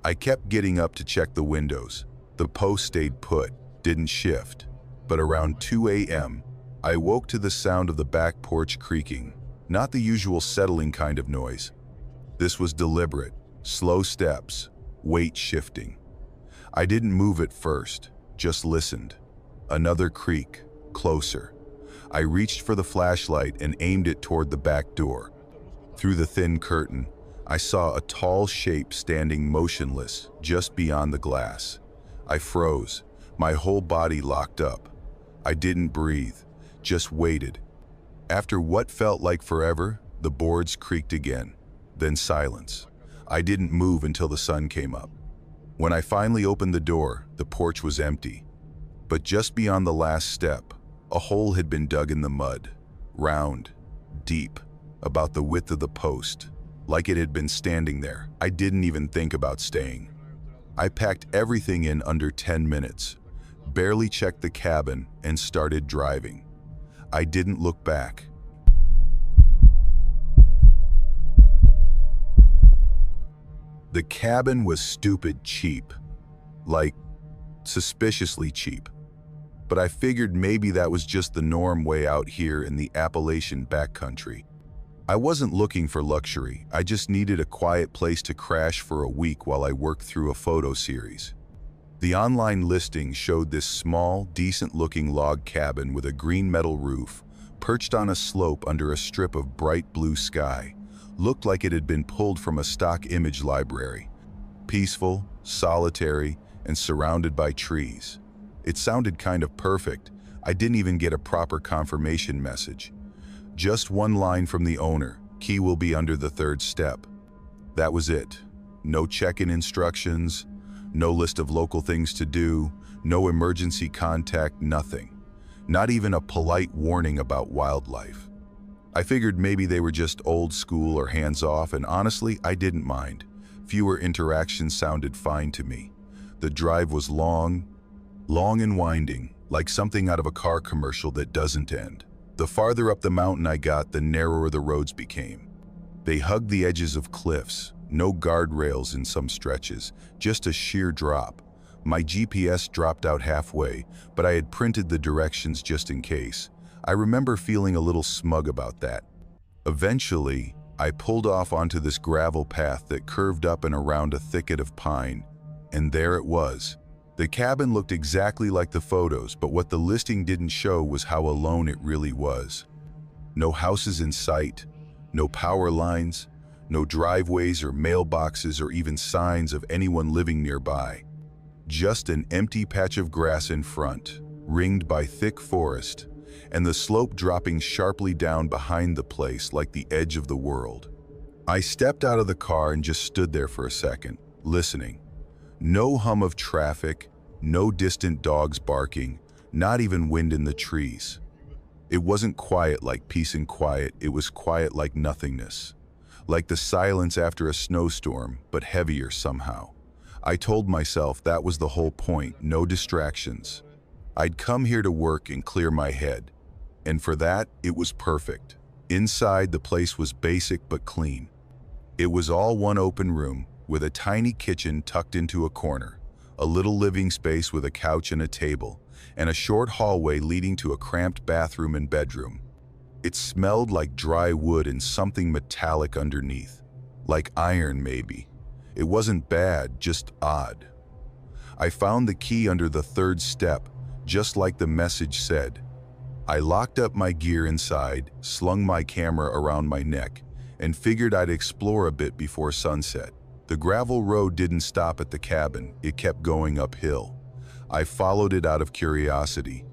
Speaker 1: I kept getting up to check the windows. The post stayed put, didn't shift. But around 2 a.m., I woke to the sound of the back porch creaking, not the usual settling kind of noise. This was deliberate, slow steps, weight shifting. I didn't move at first, just listened. Another creak, closer. I reached for the flashlight and aimed it toward the back door. Through the thin curtain, I saw a tall shape standing motionless just beyond the glass. I froze, my whole body locked up. I didn't breathe, just waited. After what felt like forever, the boards creaked again, then silence. I didn't move until the sun came up. When I finally opened the door, the porch was empty. But just beyond the last step, a hole had been dug in the mud, round, deep, about the width of the post, like it had been standing there. I didn't even think about staying. I packed everything in under 10 minutes, barely checked the cabin, and started driving. I didn't look back. The cabin was stupid cheap. Like, suspiciously cheap. But I figured maybe that was just the norm way out here in the Appalachian backcountry. I wasn't looking for luxury, I just needed a quiet place to crash for a week while I worked through a photo series. The online listing showed this small, decent-looking log cabin with a green metal roof, perched on a slope under a strip of bright blue sky. Looked like it had been pulled from a stock image library. Peaceful, solitary, and surrounded by trees. It sounded kind of perfect. I didn't even get a proper confirmation message. Just one line from the owner, "Key will be under the third step." That was it. No check-in instructions, no list of local things to do, no emergency contact, nothing. Not even a polite warning about wildlife. I figured maybe they were just old school or hands-off, and honestly, I didn't mind. Fewer interactions sounded fine to me. The drive was long and winding, like something out of a car commercial that doesn't end. The farther up the mountain I got, the narrower the roads became. They hugged the edges of cliffs, no guardrails in some stretches, just a sheer drop. My GPS dropped out halfway, but I had printed the directions just in case. I remember feeling a little smug about that. Eventually, I pulled off onto this gravel path that curved up and around a thicket of pine, and there it was. The cabin looked exactly like the photos, but what the listing didn't show was how alone it really was. No houses in sight, no power lines, no driveways or mailboxes or even signs of anyone living nearby. Just an empty patch of grass in front, ringed by thick forest, and the slope dropping sharply down behind the place like the edge of the world. I stepped out of the car and just stood there for a second, listening. No hum of traffic, no distant dogs barking, not even wind in the trees. It wasn't quiet like peace and quiet, it was quiet like nothingness. Like the silence after a snowstorm, but heavier somehow. I told myself that was the whole point, no distractions. I'd come here to work and clear my head. And for that, it was perfect. Inside, the place was basic but clean. It was all one open room, with a tiny kitchen tucked into a corner, a little living space with a couch and a table, and a short hallway leading to a cramped bathroom and bedroom. It smelled like dry wood and something metallic underneath, like iron maybe. It wasn't bad, just odd. I found the key under the third step, just like the message said. I locked up my gear inside, slung my camera around my neck, and figured I'd explore a bit before sunset. The gravel road didn't stop at the cabin, it kept going uphill. I followed it out of curiosity.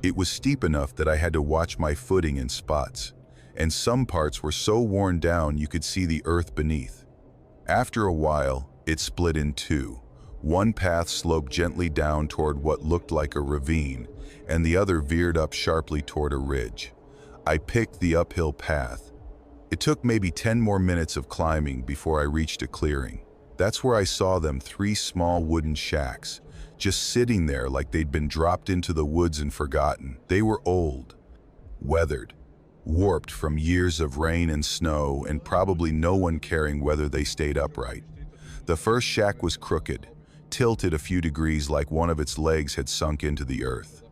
Speaker 1: It was steep enough that I had to watch my footing in spots, and some parts were so worn down you could see the earth beneath. After a while, it split in two. One path sloped gently down toward what looked like a ravine, and the other veered up sharply toward a ridge. I picked the uphill path. It took maybe 10 more minutes of climbing before I reached a clearing. That's where I saw them, 3 small wooden shacks, just sitting there like they'd been dropped into the woods and forgotten. They were old, weathered, warped from years of rain and snow, and probably no one caring whether they stayed upright. The first shack was crooked, tilted a few degrees like one of its legs had sunk into the earth.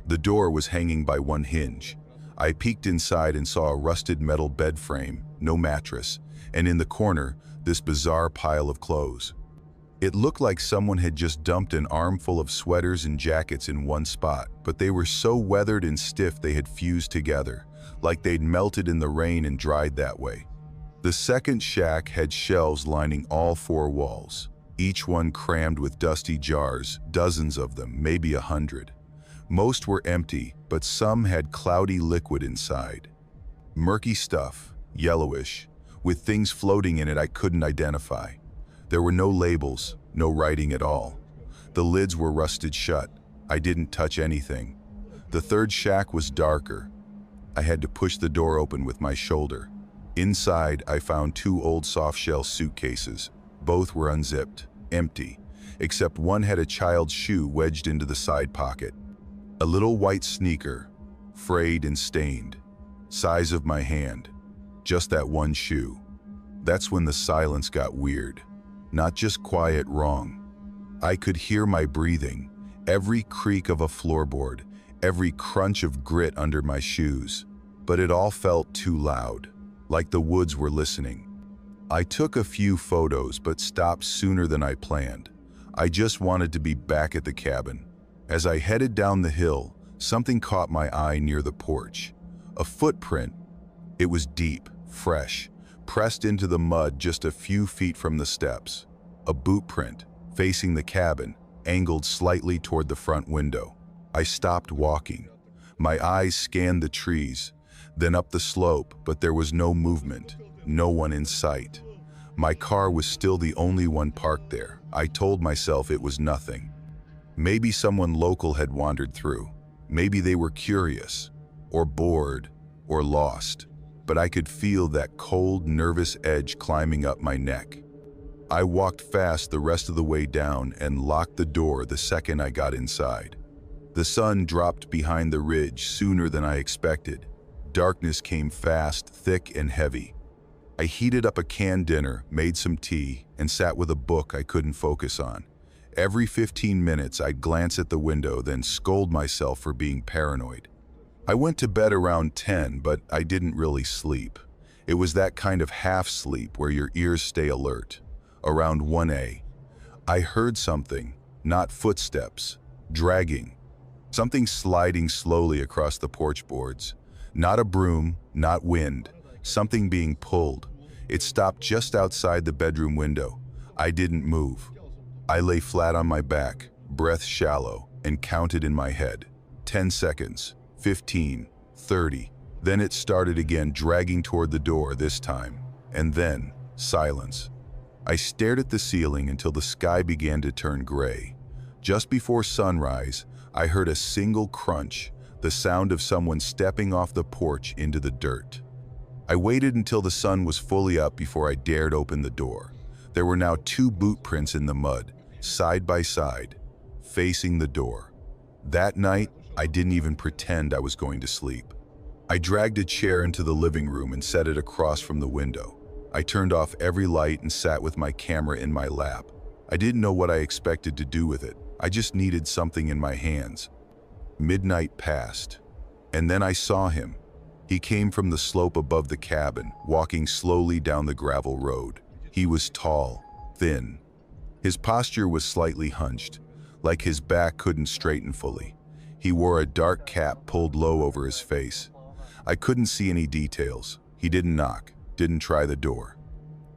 Speaker 1: The door was hanging by one hinge. I peeked inside and saw a rusted metal bed frame, no mattress, and in the corner, this bizarre pile of clothes. It looked like someone had just dumped an armful of sweaters and jackets in one spot, but they were so weathered and stiff they had fused together, like they'd melted in the rain and dried that way. The second shack had shelves lining all 4 walls, each one crammed with dusty jars, dozens of them, maybe 100. Most were empty, but some had cloudy liquid inside. Murky stuff, yellowish, with things floating in it I couldn't identify. There were no labels, no writing at all. The lids were rusted shut. I didn't touch anything. The third shack was darker. I had to push the door open with my shoulder. Inside, I found 2 old soft-shell suitcases. Both were unzipped, empty, except one had a child's shoe wedged into the side pocket. A little white sneaker, frayed and stained, size of my hand. Just that one shoe. That's when the silence got weird. not just quiet wrong. I could hear my breathing, every creak of a floorboard, every crunch of grit under my shoes, but it all felt too loud, like the woods were listening. I took a few photos but stopped sooner than I planned. I just wanted to be back at the cabin. As I headed down the hill, something caught my eye near the porch. A footprint. It was deep, fresh, pressed into the mud just a few feet from the steps. A boot print, facing the cabin, angled slightly toward the front window. I stopped walking. My eyes scanned the trees, then up the slope, but there was no movement, no one in sight. My car was still the only one parked there. I told myself it was nothing. Maybe someone local had wandered through. Maybe they were curious, or bored, or lost. But I could feel that cold, nervous edge climbing up my neck. I walked fast the rest of the way down and locked the door the second I got inside. The sun dropped behind the ridge sooner than I expected. Darkness came fast, thick and heavy. I heated up a canned dinner, made some tea, and sat with a book I couldn't focus on. Every 15 minutes I'd glance at the window, then scold myself for being paranoid. I went to bed around 10, but I didn't really sleep. It was that kind of half sleep where your ears stay alert. Around 1 I heard something, not footsteps, dragging. Something sliding slowly across the porch boards. Not a broom, not wind, something being pulled. It stopped just outside the bedroom window. I didn't move. I lay flat on my back, breath shallow, and counted in my head. 10 seconds, 15, 30. Then it started again, dragging toward the door this time. And then, silence. I stared at the ceiling until the sky began to turn gray. Just before sunrise, I heard a single crunch, the sound of someone stepping off the porch into the dirt. I waited until the sun was fully up before I dared open the door. There were now 2 boot prints in the mud, side by side, facing the door. That night, I didn't even pretend I was going to sleep. I dragged a chair into the living room and set it across from the window. I turned off every light and sat with my camera in my lap. I didn't know what I expected to do with it. I just needed something in my hands. Midnight passed, and then I saw him. He came from the slope above the cabin, walking slowly down the gravel road. He was tall, thin. His posture was slightly hunched, like his back couldn't straighten fully. He wore a dark cap pulled low over his face. I couldn't see any details. He didn't knock, didn't try the door.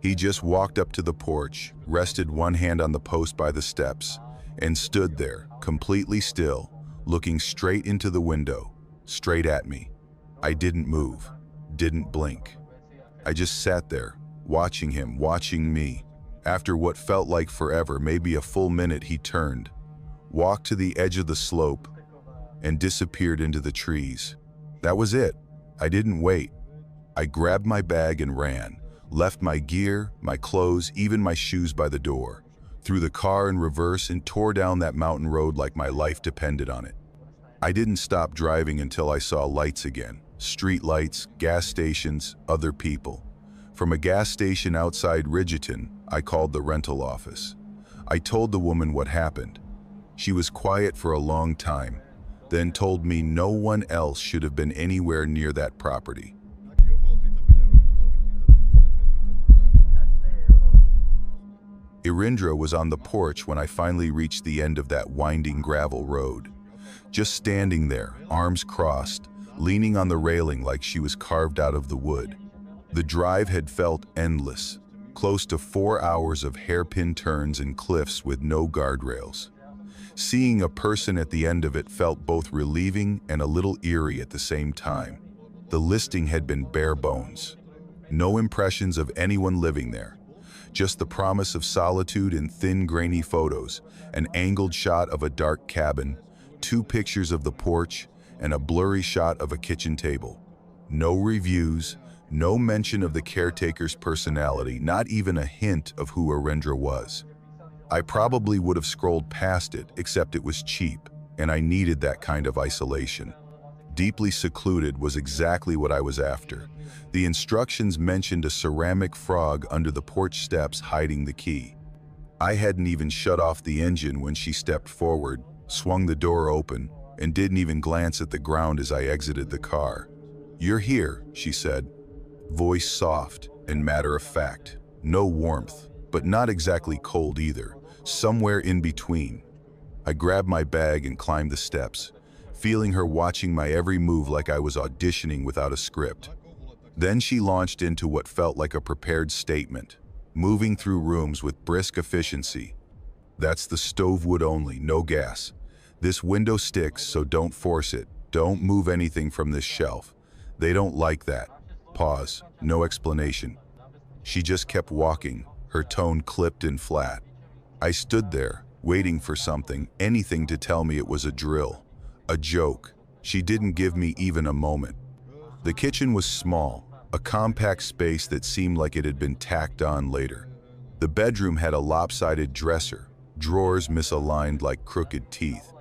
Speaker 1: He just walked up to the porch, rested one hand on the post by the steps, and stood there, completely still, looking straight into the window, straight at me. I didn't move, didn't blink. I just sat there, watching him, watching me. After what felt like forever, maybe a full minute, he turned, walked to the edge of the slope, and disappeared into the trees. That was it. I didn't wait. I grabbed my bag and ran, left my gear, my clothes, even my shoes by the door, threw the car in reverse and tore down that mountain road like my life depended on it. I didn't stop driving until I saw lights again. Street lights, gas stations, other people. From a gas station outside Ridgeton, I called the rental office. I told the woman what happened. She was quiet for a long time, then told me no one else should have been anywhere near that property. Irindra was on the porch when I finally reached the end of that winding gravel road. Just standing there, arms crossed, leaning on the railing like she was carved out of the wood. The drive had felt endless, close to 4 hours of hairpin turns and cliffs with no guardrails. Seeing a person at the end of it felt both relieving and a little eerie at the same time. The listing had been bare bones. No impressions of anyone living there. Just the promise of solitude in thin, grainy photos, an angled shot of a dark cabin, 2 pictures of the porch, and a blurry shot of a kitchen table. No reviews, no mention of the caretaker's personality, not even a hint of who Irindra was. I probably would have scrolled past it, except it was cheap, and I needed that kind of isolation. Deeply secluded was exactly what I was after. The instructions mentioned a ceramic frog under the porch steps hiding the key. I hadn't even shut off the engine when she stepped forward, swung the door open, and didn't even glance at the ground as I exited the car. "You're here," she said, voice soft and matter-of-fact. No warmth, but not exactly cold either, somewhere in between. I grabbed my bag and climbed the steps, feeling her watching my every move like I was auditioning without a script. Then she launched into what felt like a prepared statement, moving through rooms with brisk efficiency. "That's the stove wood only, no gas. This window sticks, so don't force it. Don't move anything from this shelf. They don't like that." Pause, no explanation. She just kept walking, her tone clipped and flat. I stood there, waiting for something, anything to tell me it was a drill, a joke. She didn't give me even a moment. The kitchen was small, a compact space that seemed like it had been tacked on later. The bedroom had a lopsided dresser, drawers misaligned like crooked teeth.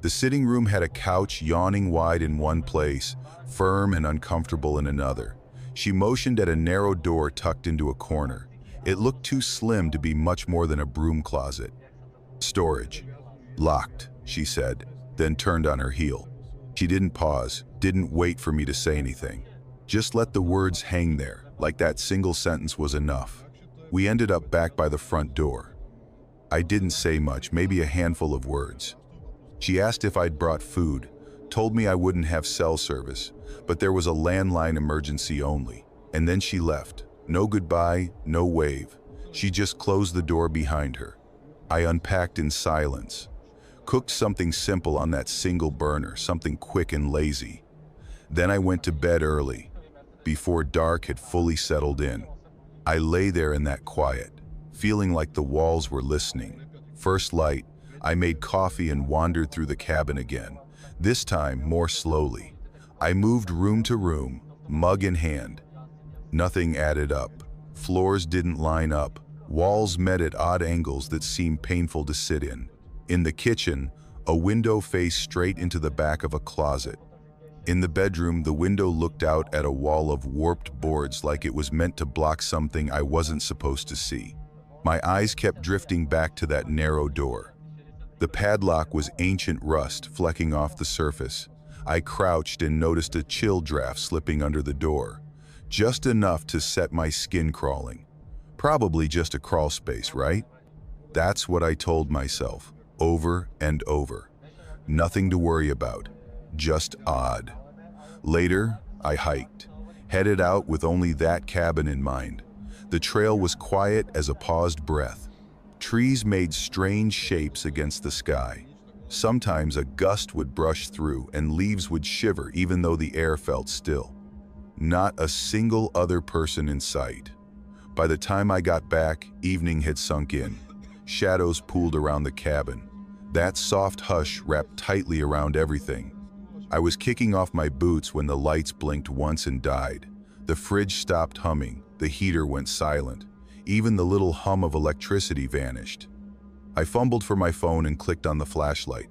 Speaker 1: The sitting room had a couch yawning wide in one place, firm and uncomfortable in another. She motioned at a narrow door tucked into a corner. It looked too slim to be much more than a broom closet. "Storage. Locked," she said, then turned on her heel. She didn't pause, didn't wait for me to say anything. Just let the words hang there, like that single sentence was enough. We ended up back by the front door. I didn't say much, maybe a handful of words. She asked if I'd brought food, told me I wouldn't have cell service, but there was a landline emergency only. And then she left. No goodbye, no wave. She just closed the door behind her. I unpacked in silence. Cooked something simple on that single burner, something quick and lazy. Then I went to bed early, before dark had fully settled in. I lay there in that quiet, feeling like the walls were listening. First light, I made coffee and wandered through the cabin again, this time more slowly. I moved room to room, mug in hand. Nothing added up. Floors didn't line up. Walls met at odd angles that seemed painful to sit in. In the kitchen, a window faced straight into the back of a closet. In the bedroom, the window looked out at a wall of warped boards like it was meant to block something I wasn't supposed to see. My eyes kept drifting back to that narrow door. The padlock was ancient rust flecking off the surface. I crouched and noticed a chill draft slipping under the door, just enough to set my skin crawling. Probably just a crawl space, right? That's what I told myself, over and over. Nothing to worry about, just odd. Later, I hiked, headed out with only that cabin in mind. The trail was quiet as a paused breath. Trees made strange shapes against the sky. Sometimes a gust would brush through and leaves would shiver even though the air felt still. Not a single other person in sight. By the time I got back, evening had sunk in. Shadows pooled around the cabin. That soft hush wrapped tightly around everything. I was kicking off my boots when the lights blinked once and died. The fridge stopped humming, the heater went silent. Even the little hum of electricity vanished. I fumbled for my phone and clicked on the flashlight.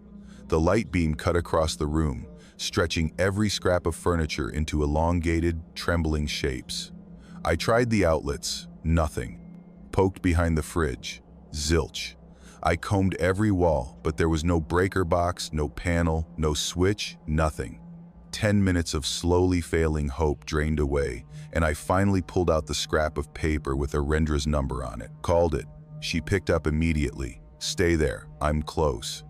Speaker 1: The light beam cut across the room, stretching every scrap of furniture into elongated, trembling shapes. I tried the outlets, nothing. Poked behind the fridge, zilch. I combed every wall, but there was no breaker box, no panel, no switch, nothing. 10 minutes of slowly failing hope drained away, and I finally pulled out the scrap of paper with Arendra's number on it. Called it. She picked up immediately. "Stay there, I'm close."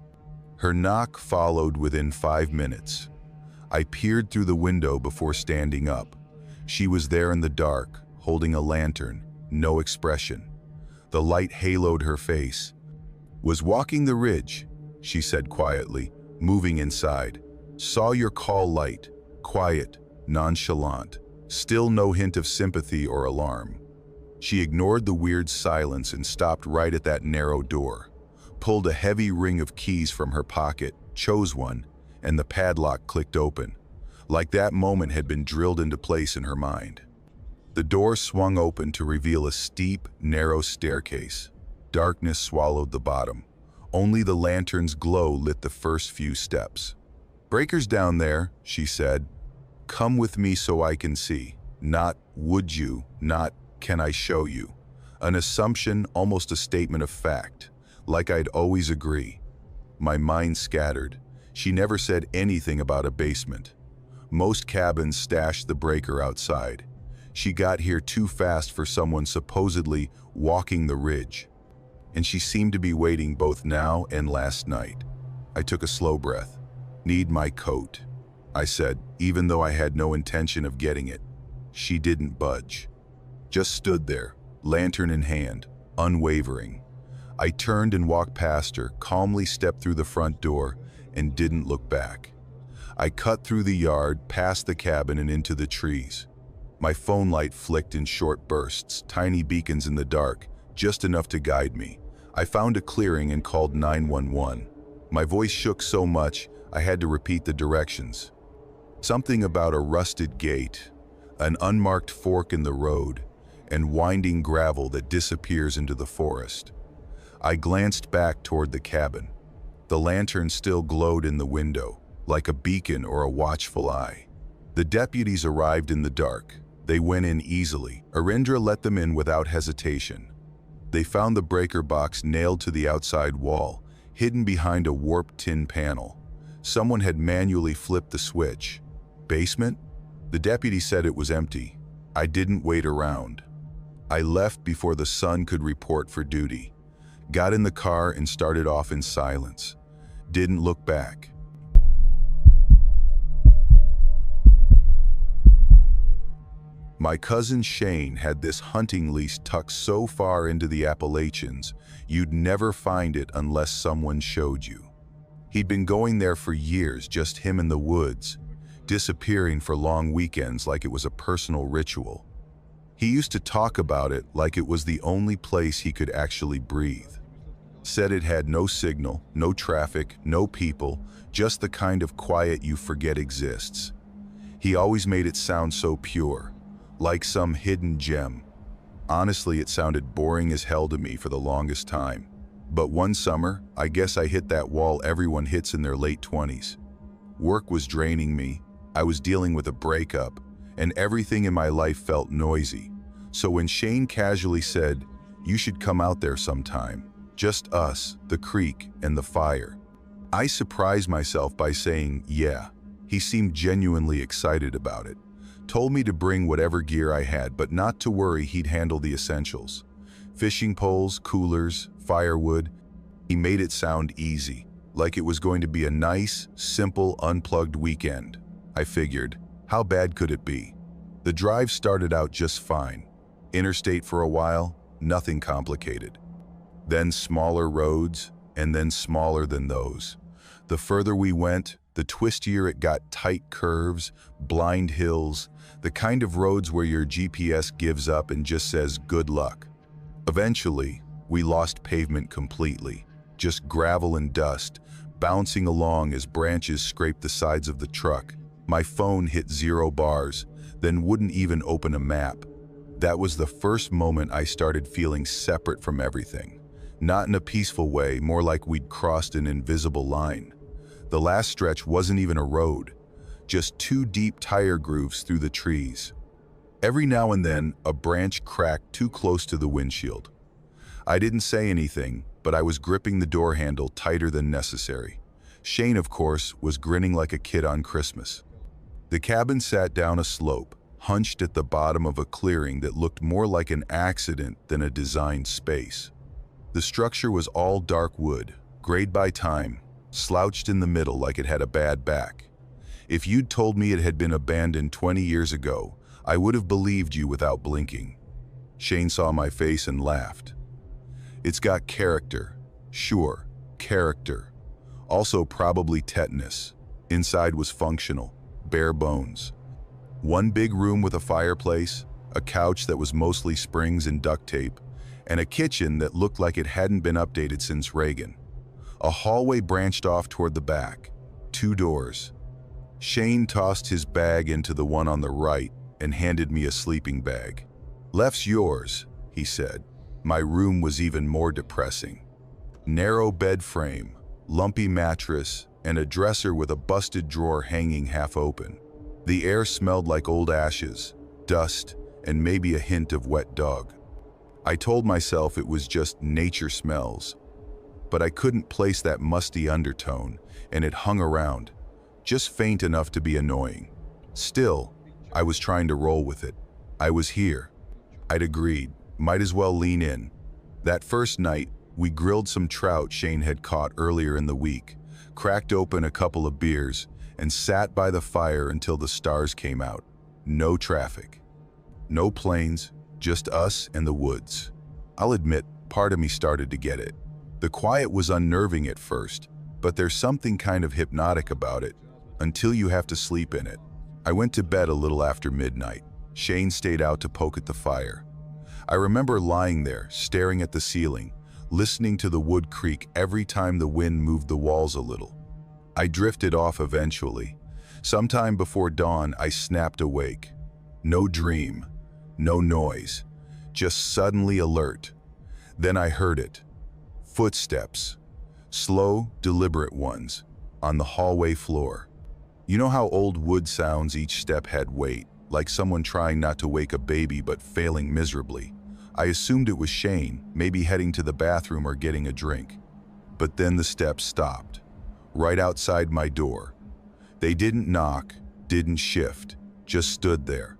Speaker 1: Her knock followed within 5 minutes. I peered through the window before standing up. She was there in the dark, holding a lantern, no expression. The light haloed her face. "Was walking the ridge," she said quietly, moving inside. "Saw your call light, quiet, nonchalant, still no hint of sympathy or alarm." She ignored the weird silence and stopped right at that narrow door, pulled a heavy ring of keys from her pocket, chose one, and the padlock clicked open, like that moment had been drilled into place in her mind. The door swung open to reveal a steep, narrow staircase. Darkness swallowed the bottom. Only the lantern's glow lit the first few steps. "Breaker's down there," she said. "Come with me so I can see. Not, would you, not, can I show you." An assumption, almost a statement of fact, like I'd always agree. My mind scattered. She never said anything about a basement. Most cabins stash the breaker outside. She got here too fast for someone supposedly walking the ridge. And she seemed to be waiting both now and last night. I took a slow breath. "Need my coat," I said, even though I had no intention of getting it. She didn't budge. Just stood there, lantern in hand, unwavering. I turned and walked past her, calmly stepped through the front door, and didn't look back. I cut through the yard, past the cabin and into the trees. My phone light flicked in short bursts, tiny beacons in the dark, just enough to guide me. I found a clearing and called 911. My voice shook so much, I had to repeat the directions. Something about a rusted gate, an unmarked fork in the road, and winding gravel that disappears into the forest. I glanced back toward the cabin. The lantern still glowed in the window, like a beacon or a watchful eye. The deputies arrived in the dark. They went in easily. Arindra let them in without hesitation. They found the breaker box nailed to the outside wall, hidden behind a warped tin panel. Someone had manually flipped the switch. Basement? The deputy said it was empty. I didn't wait around. I left before the sun could report for duty. Got in the car and started off in silence. Didn't look back. My cousin Shane had this hunting lease tucked so far into the Appalachians, you'd never find it unless someone showed you. He'd been going there for years, just him in the woods, disappearing for long weekends like it was a personal ritual. He used to talk about it like it was the only place he could actually breathe. Said it had no signal, no traffic, no people, just the kind of quiet you forget exists. He always made it sound so pure, like some hidden gem. Honestly, it sounded boring as hell to me for the longest time. But one summer, I guess I hit that wall everyone hits in their late 20s. Work was draining me, I was dealing with a breakup, and everything in my life felt noisy. So when Shane casually said, "You should come out there sometime, just us, the creek, and the fire," I surprised myself by saying, yeah. He seemed genuinely excited about it. Told me to bring whatever gear I had, but not to worry, he'd handle the essentials. Fishing poles, coolers, firewood. He made it sound easy, like it was going to be a nice, simple, unplugged weekend. I figured, how bad could it be? The drive started out just fine. Interstate for a while, nothing complicated. Then smaller roads, and then smaller than those. The further we went, the twistier it got. Tight curves, blind hills, the kind of roads where your GPS gives up and just says good luck. Eventually, we lost pavement completely, just gravel and dust, bouncing along as branches scraped the sides of the truck. My phone hit 0 bars, then wouldn't even open a map. That was the first moment I started feeling separate from everything. Not in a peaceful way, more like we'd crossed an invisible line. The last stretch wasn't even a road, just 2 deep tire grooves through the trees. Every now and then, a branch cracked too close to the windshield. I didn't say anything, but I was gripping the door handle tighter than necessary. Shane, of course, was grinning like a kid on Christmas. The cabin sat down a slope, hunched at the bottom of a clearing that looked more like an accident than a designed space. The structure was all dark wood, grayed by time, slouched in the middle like it had a bad back. If you'd told me it had been abandoned 20 years ago, I would have believed you without blinking. Shane saw my face and laughed. It's got character. Sure, character. Also probably tetanus. Inside was functional, bare bones. One big room with a fireplace, a couch that was mostly springs and duct tape, and a kitchen that looked like it hadn't been updated since Reagan. A hallway branched off toward the back. 2 doors. Shane tossed his bag into the one on the right and handed me a sleeping bag. "Left's yours," he said. My room was even more depressing. Narrow bed frame, lumpy mattress, and a dresser with a busted drawer hanging half open. The air smelled like old ashes, dust, and maybe a hint of wet dog. I told myself it was just nature smells, but I couldn't place that musty undertone, and it hung around, just faint enough to be annoying. Still, I was trying to roll with it. I was here. I'd agreed. Might as well lean in. That first night, we grilled some trout Shane had caught earlier in the week, cracked open a couple of beers, and sat by the fire until the stars came out. No traffic. No planes, just us and the woods. I'll admit, part of me started to get it. The quiet was unnerving at first, but there's something kind of hypnotic about it, until you have to sleep in it. I went to bed a little after midnight. Shane stayed out to poke at the fire. I remember lying there, staring at the ceiling, listening to the wood creak every time the wind moved the walls a little. I drifted off eventually. Sometime before dawn, I snapped awake. No dream, no noise, just suddenly alert. Then I heard it. Footsteps. Slow, deliberate ones, on the hallway floor. You know how old wood sounds each step had weight, like someone trying not to wake a baby but failing miserably. I assumed it was Shane, maybe heading to the bathroom or getting a drink. But then the steps stopped, right outside my door. They didn't knock, didn't shift, just stood there.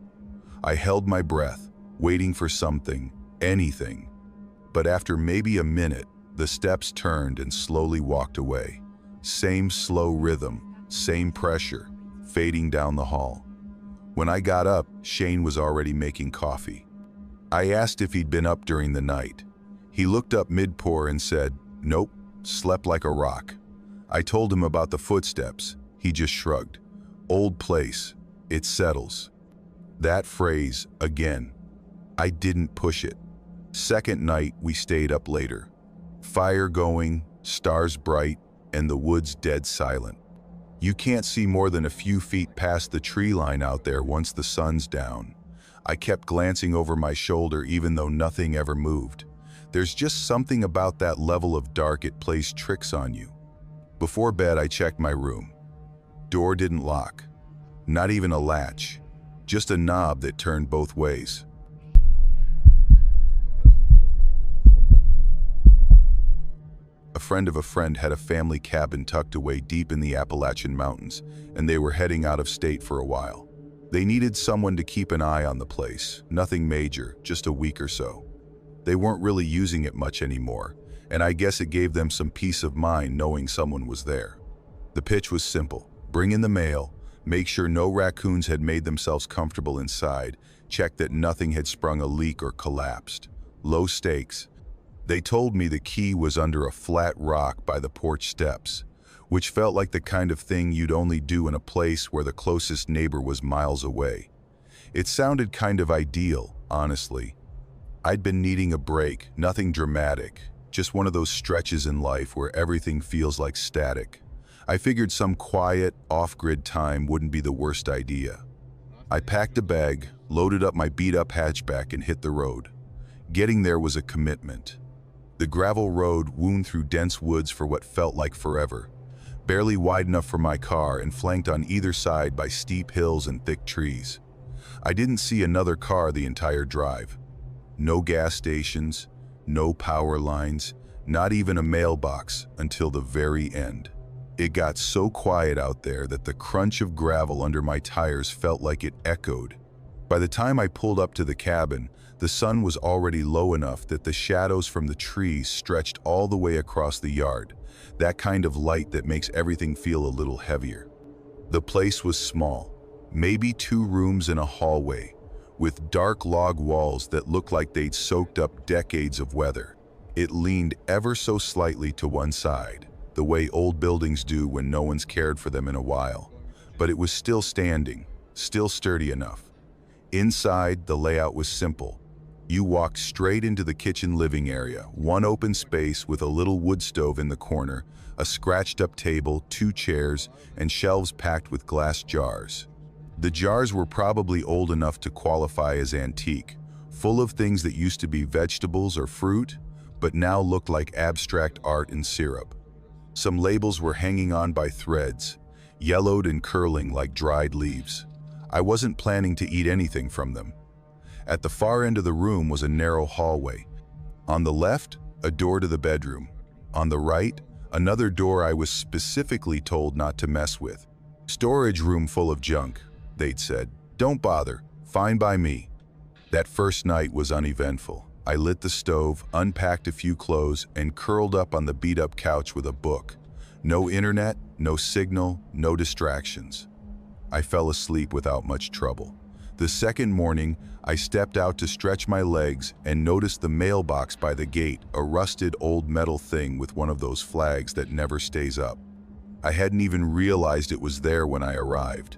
Speaker 1: I held my breath, waiting for something, anything. But after maybe a minute, the steps turned and slowly walked away. Same slow rhythm, same pressure, fading down the hall. When I got up, Shane was already making coffee. I asked if he'd been up during the night. He looked up mid-pour and said, "Nope, slept like a rock." I told him about the footsteps. He just shrugged. Old place, it settles. That phrase, again. I didn't push it. Second night, we stayed up later. Fire going, stars bright, and the woods dead silent. You can't see more than a few feet past the tree line out there once the sun's down. I kept glancing over my shoulder even though nothing ever moved. There's just something about that level of dark, it plays tricks on you. Before bed, I checked my room. Door didn't lock. Not even a latch. Just a knob that turned both ways. A friend of a friend had a family cabin tucked away deep in the Appalachian mountains, and they were heading out of state for a while. They needed someone to keep an eye on the place, nothing major, just a week or so. They weren't really using it much anymore, and I guess it gave them some peace of mind knowing someone was there. The pitch was simple. Bring in the mail, make sure no raccoons had made themselves comfortable inside, check that nothing had sprung a leak or collapsed. Low stakes. They told me the key was under a flat rock by the porch steps, which felt like the kind of thing you'd only do in a place where the closest neighbor was miles away. It sounded kind of ideal, honestly. I'd been needing a break, nothing dramatic, just one of those stretches in life where everything feels like static. I figured some quiet, off-grid time wouldn't be the worst idea. I packed a bag, loaded up my beat-up hatchback, and hit the road. Getting there was a commitment. The gravel road wound through dense woods for what felt like forever, barely wide enough for my car and flanked on either side by steep hills and thick trees. I didn't see another car the entire drive. No gas stations, no power lines, not even a mailbox until the very end. It got so quiet out there that the crunch of gravel under my tires felt like it echoed. By the time I pulled up to the cabin, the sun was already low enough that the shadows from the trees stretched all the way across the yard, that kind of light that makes everything feel a little heavier. The place was small, maybe 2 rooms and a hallway, with dark log walls that looked like they'd soaked up decades of weather. It leaned ever so slightly to one side, the way old buildings do when no one's cared for them in a while. But it was still standing, still sturdy enough. Inside, the layout was simple. You walked straight into the kitchen living area, one open space with a little wood stove in the corner, a scratched-up table, 2 chairs, and shelves packed with glass jars. The jars were probably old enough to qualify as antique, full of things that used to be vegetables or fruit, but now looked like abstract art in syrup. Some labels were hanging on by threads, yellowed and curling like dried leaves. I wasn't planning to eat anything from them. At the far end of the room was a narrow hallway, On the left, a door to the bedroom. On the right, another door I was specifically told not to mess with. Storage room full of junk, they'd said. Don't bother, fine by me. That first night was uneventful. I lit the stove, unpacked a few clothes, and curled up on the beat-up couch with a book. No internet, no signal, no distractions. I fell asleep without much trouble. The second morning, I stepped out to stretch my legs and noticed the mailbox by the gate, a rusted old metal thing with one of those flags that never stays up. I hadn't even realized it was there when I arrived.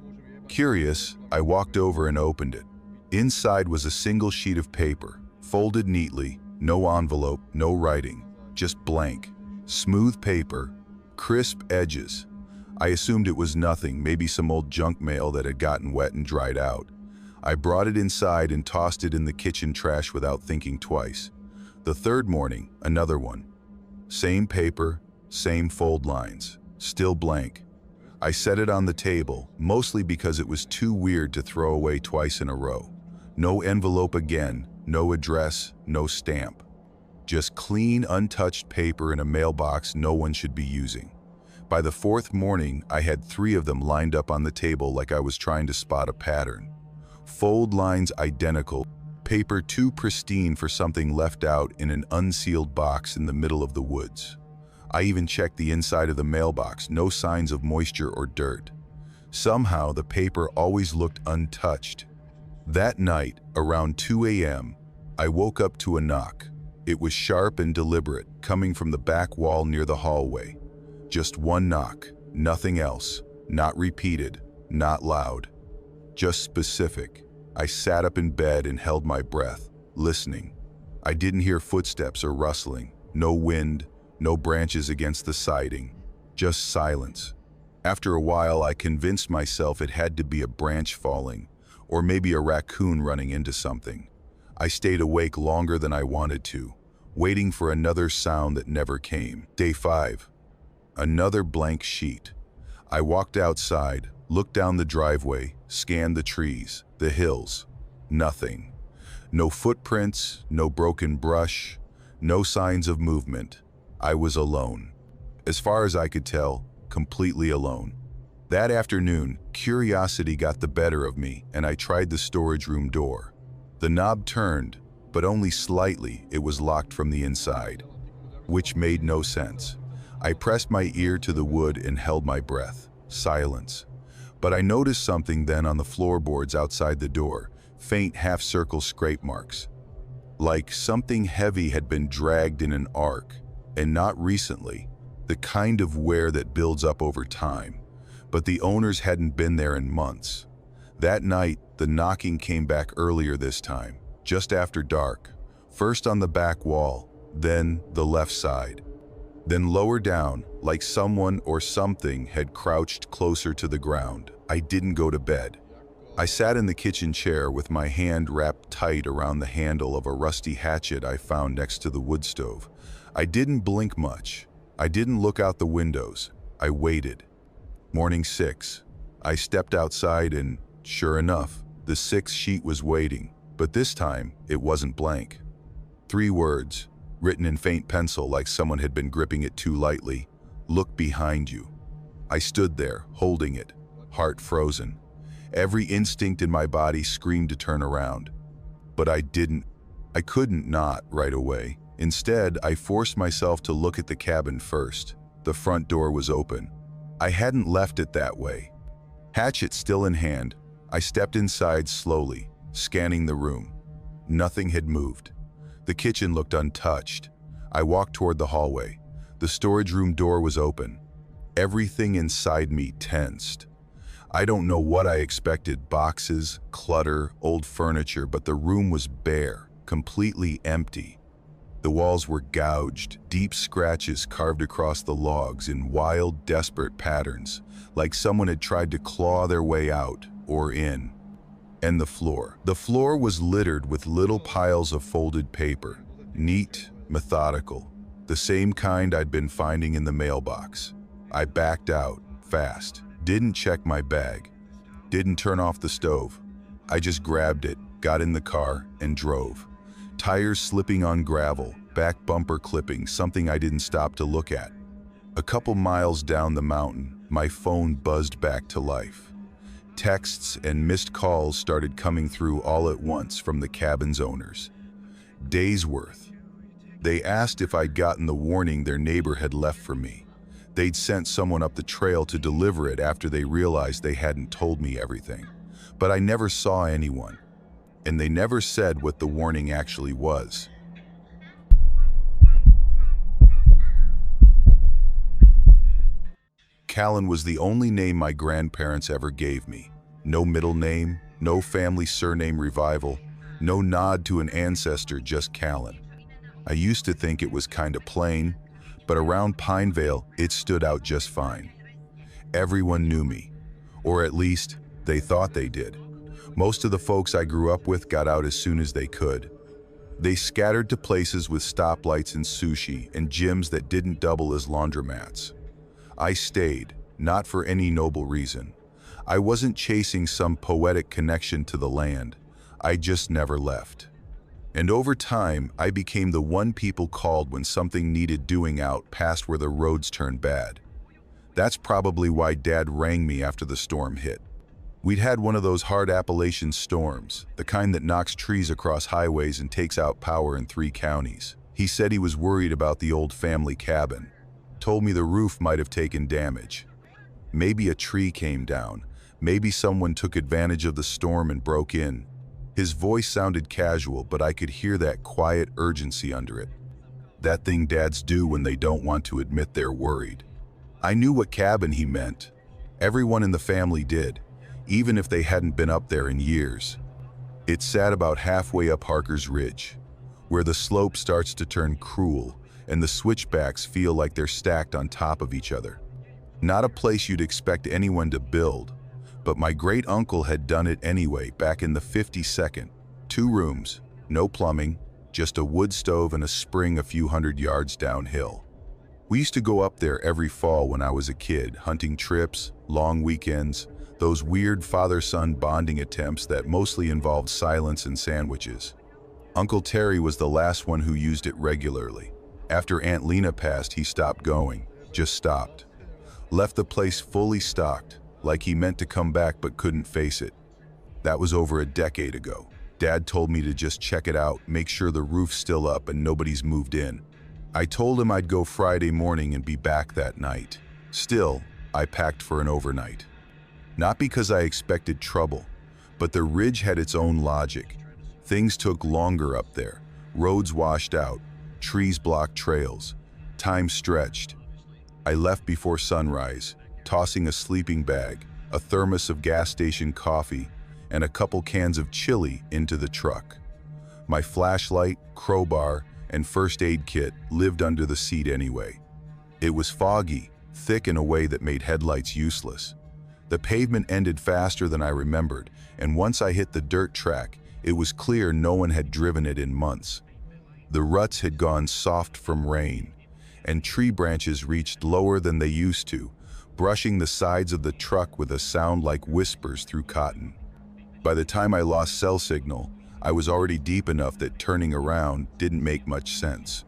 Speaker 1: Curious, I walked over and opened it. Inside was a single sheet of paper, folded neatly, no envelope, no writing, just blank. Smooth paper, crisp edges. I assumed it was nothing, maybe some old junk mail that had gotten wet and dried out. I brought it inside and tossed it in the kitchen trash without thinking twice. The third morning, another one. Same paper, same fold lines, still blank. I set it on the table, mostly because it was too weird to throw away twice in a row. No envelope again, no address, no stamp. Just clean, untouched paper in a mailbox no one should be using. By the fourth morning, I had 3 of them lined up on the table like I was trying to spot a pattern. Fold lines identical, paper too pristine for something left out in an unsealed box in the middle of the woods. I even checked the inside of the mailbox, no signs of moisture or dirt. Somehow, the paper always looked untouched. That night, around 2 a.m., I woke up to a knock. It was sharp and deliberate, coming from the back wall near the hallway. Just one knock, nothing else, not repeated, not loud. Just specific. I sat up in bed and held my breath, listening. I didn't hear footsteps or rustling, no wind, no branches against the siding, just silence. After a while, I convinced myself it had to be a branch falling, or maybe a raccoon running into something. I stayed awake longer than I wanted to, waiting for another sound that never came. Day 5. Another blank sheet. I walked outside, looked down the driveway, scanned the trees, the hills. Nothing. No footprints, no broken brush, no signs of movement. I was alone. As far as I could tell, completely alone. That afternoon, curiosity got the better of me, and I tried the storage room door. The knob turned, but only slightly. It was locked from the inside, which made no sense. I pressed my ear to the wood and held my breath. Silence. But I noticed something then on the floorboards outside the door, faint half-circle scrape marks. Like something heavy had been dragged in an arc, and not recently, the kind of wear that builds up over time. But the owners hadn't been there in months. That night, the knocking came back earlier this time, just after dark. First on the back wall, then the left side. Then lower down, like someone or something had crouched closer to the ground. I didn't go to bed. I sat in the kitchen chair with my hand wrapped tight around the handle of a rusty hatchet I found next to the wood stove. I didn't blink much. I didn't look out the windows. I waited. Morning 6. I stepped outside and, sure enough, the 6th sheet was waiting, but this time it wasn't blank. 3 words, written in faint pencil like someone had been gripping it too lightly. Look behind you. I stood there, holding it, heart frozen. Every instinct in my body screamed to turn around. But I didn't. I couldn't not right away. Instead, I forced myself to look at the cabin first. The front door was open. I hadn't left it that way. Hatchet still in hand, I stepped inside slowly, scanning the room. Nothing had moved. The kitchen looked untouched. I walked toward the hallway. The storage room door was open. Everything inside me tensed. I don't know what I expected, boxes, clutter, old furniture, but the room was bare, completely empty. The walls were gouged, deep scratches carved across the logs in wild, desperate patterns, like someone had tried to claw their way out or in. And the floor. The floor was littered with little piles of folded paper, neat, methodical, the same kind I'd been finding in the mailbox. I backed out, fast, didn't check my bag, didn't turn off the stove. I just grabbed it, got in the car, and drove. Tires slipping on gravel, back bumper clipping, something I didn't stop to look at. A couple miles down the mountain, my phone buzzed back to life. Texts and missed calls started coming through all at once from the cabin's owners. Days worth. They asked if I'd gotten the warning their neighbor had left for me. They'd sent someone up the trail to deliver it after they realized they hadn't told me everything. But I never saw anyone, and they never said what the warning actually was. Callan was the only name my grandparents ever gave me. No middle name, no family surname revival, no nod to an ancestor, just Callan. I used to think it was kinda plain, but around Pinevale, it stood out just fine. Everyone knew me, or at least, they thought they did. Most of the folks I grew up with got out as soon as they could. They scattered to places with stoplights and sushi and gyms that didn't double as laundromats. I stayed, not for any noble reason. I wasn't chasing some poetic connection to the land. I just never left. And over time, I became the one people called when something needed doing out past where the roads turned bad. That's probably why Dad rang me after the storm hit. We'd had one of those hard Appalachian storms, the kind that knocks trees across highways and takes out power in 3 counties. He said he was worried about the old family cabin. Told me the roof might have taken damage. Maybe a tree came down. Maybe someone took advantage of the storm and broke in. His voice sounded casual, but I could hear that quiet urgency under it. That thing dads do when they don't want to admit they're worried. I knew what cabin he meant. Everyone in the family did, even if they hadn't been up there in years. It sat about halfway up Harker's Ridge, where the slope starts to turn cruel and the switchbacks feel like they're stacked on top of each other. Not a place you'd expect anyone to build, but my great-uncle had done it anyway back in the 52nd. 2 rooms, no plumbing, just a wood stove and a spring a few hundred yards downhill. We used to go up there every fall when I was a kid, hunting trips, long weekends, those weird father-son bonding attempts that mostly involved silence and sandwiches. Uncle Terry was the last one who used it regularly. After Aunt Lena passed, he stopped going, just stopped. Left the place fully stocked, like he meant to come back but couldn't face it. That was over a decade ago. Dad told me to just check it out, make sure the roof's still up and nobody's moved in. I told him I'd go Friday morning and be back that night. Still, I packed for an overnight. Not because I expected trouble, but the ridge had its own logic. Things took longer up there. Roads washed out, trees blocked trails, time stretched. I left before sunrise, tossing a sleeping bag, a thermos of gas station coffee, and a couple cans of chili into the truck. My flashlight, crowbar, and first aid kit lived under the seat anyway. It was foggy, thick in a way that made headlights useless. The pavement ended faster than I remembered, and once I hit the dirt track, it was clear no one had driven it in months. The ruts had gone soft from rain, and tree branches reached lower than they used to, brushing the sides of the truck with a sound like whispers through cotton. By the time I lost cell signal, I was already deep enough that turning around didn't make much sense.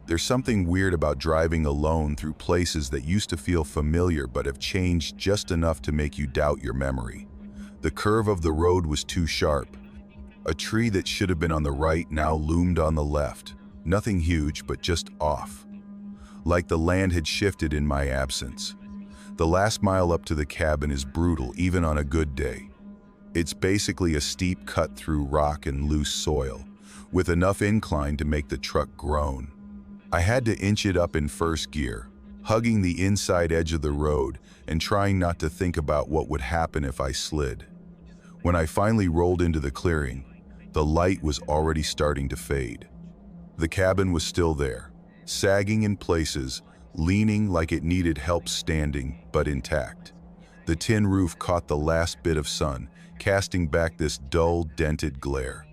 Speaker 1: There's something weird about driving alone through places that used to feel familiar but have changed just enough to make you doubt your memory. The curve of the road was too sharp. A tree that should have been on the right now loomed on the left. Nothing huge, but just off. Like the land had shifted in my absence. The last mile up to the cabin is brutal, even on a good day. It's basically a steep cut through rock and loose soil, with enough incline to make the truck groan. I had to inch it up in first gear, hugging the inside edge of the road and trying not to think about what would happen if I slid. When I finally rolled into the clearing, the light was already starting to fade. The cabin was still there, sagging in places, leaning like it needed help standing, but intact. The tin roof caught the last bit of sun, casting back this dull, dented glare.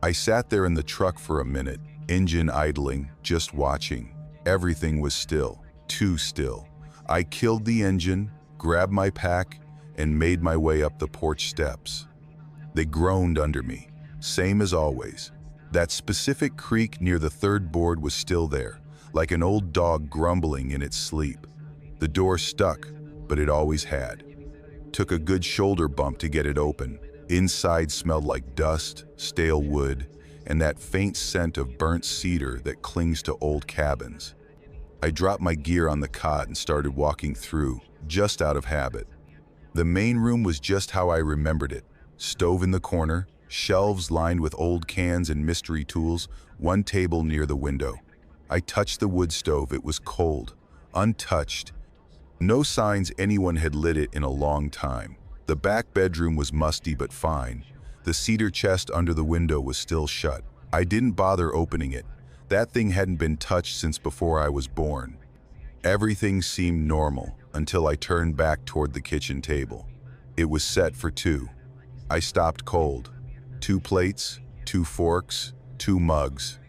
Speaker 1: I sat there in the truck for a minute, engine idling, just watching. Everything was still, too still. I killed the engine, grabbed my pack, and made my way up the porch steps. They groaned under me, same as always. That specific creak near the third board was still there, like an old dog grumbling in its sleep. The door stuck, but it always had. Took a good shoulder bump to get it open. Inside smelled like dust, stale wood, and that faint scent of burnt cedar that clings to old cabins. I dropped my gear on the cot and started walking through, just out of habit. The main room was just how I remembered it. Stove in the corner, shelves lined with old cans and mystery tools, one table near the window. I touched the wood stove. It was cold, untouched. No signs anyone had lit it in a long time. The back bedroom was musty but fine. The cedar chest under the window was still shut. I didn't bother opening it. That thing hadn't been touched since before I was born. Everything seemed normal until I turned back toward the kitchen table. It was set for two. I stopped cold. 2 plates, 2 forks, 2 mugs,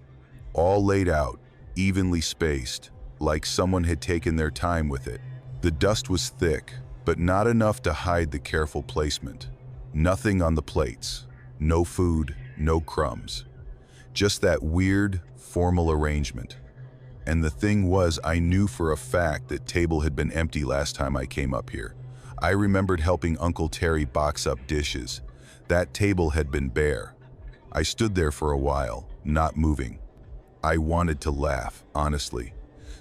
Speaker 1: all laid out, evenly spaced, like someone had taken their time with it. The dust was thick, but not enough to hide the careful placement. Nothing on the plates, no food, no crumbs. Just that weird, formal arrangement. And the thing was, I knew for a fact that table had been empty last time I came up here. I remembered helping Uncle Terry box up dishes. That table had been bare. I stood there for a while, not moving. I wanted to laugh, honestly.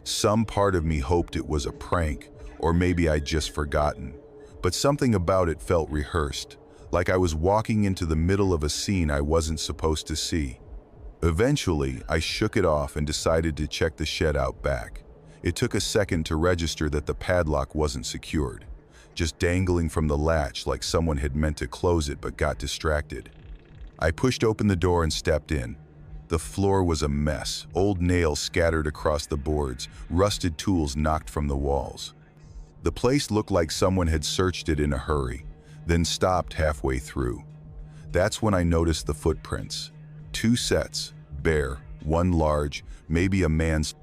Speaker 1: Some part of me hoped it was a prank, or maybe I'd just forgotten. But something about it felt rehearsed, like I was walking into the middle of a scene I wasn't supposed to see. Eventually, I shook it off and decided to check the shed out back. It took a second to register that the padlock wasn't secured, just dangling from the latch like someone had meant to close it but got distracted. I pushed open the door and stepped in. The floor was a mess, old nails scattered across the boards, rusted tools knocked from the walls. The place looked like someone had searched it in a hurry, then stopped halfway through. That's when I noticed the footprints. 2 sets, bare, one large, maybe a man's,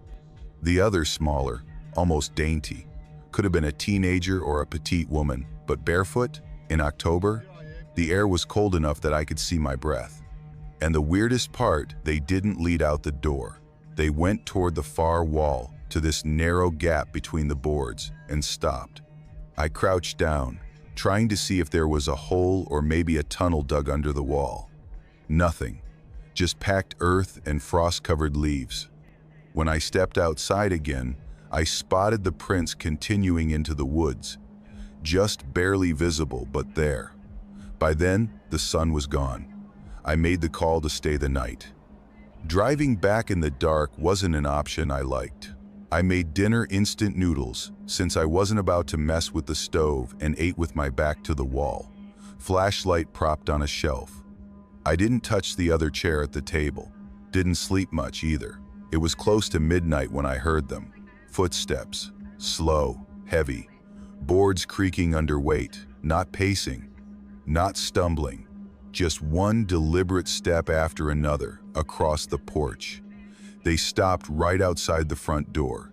Speaker 1: the other smaller, almost dainty. Could have been a teenager or a petite woman, but barefoot, in October? The air was cold enough that I could see my breath. And the weirdest part, they didn't lead out the door. They went toward the far wall, to this narrow gap between the boards, and stopped. I crouched down, trying to see if there was a hole or maybe a tunnel dug under the wall. Nothing, just packed earth and frost-covered leaves. When I stepped outside again, I spotted the prints continuing into the woods, just barely visible, but there. By then, the sun was gone. I made the call to stay the night. Driving back in the dark wasn't an option I liked. I made dinner instant noodles, since I wasn't about to mess with the stove, and ate with my back to the wall, flashlight propped on a shelf. I didn't touch the other chair at the table. Didn't sleep much either. It was close to midnight when I heard them. Footsteps, slow, heavy, boards creaking under weight, not pacing, not stumbling, just one deliberate step after another across the porch. They stopped right outside the front door.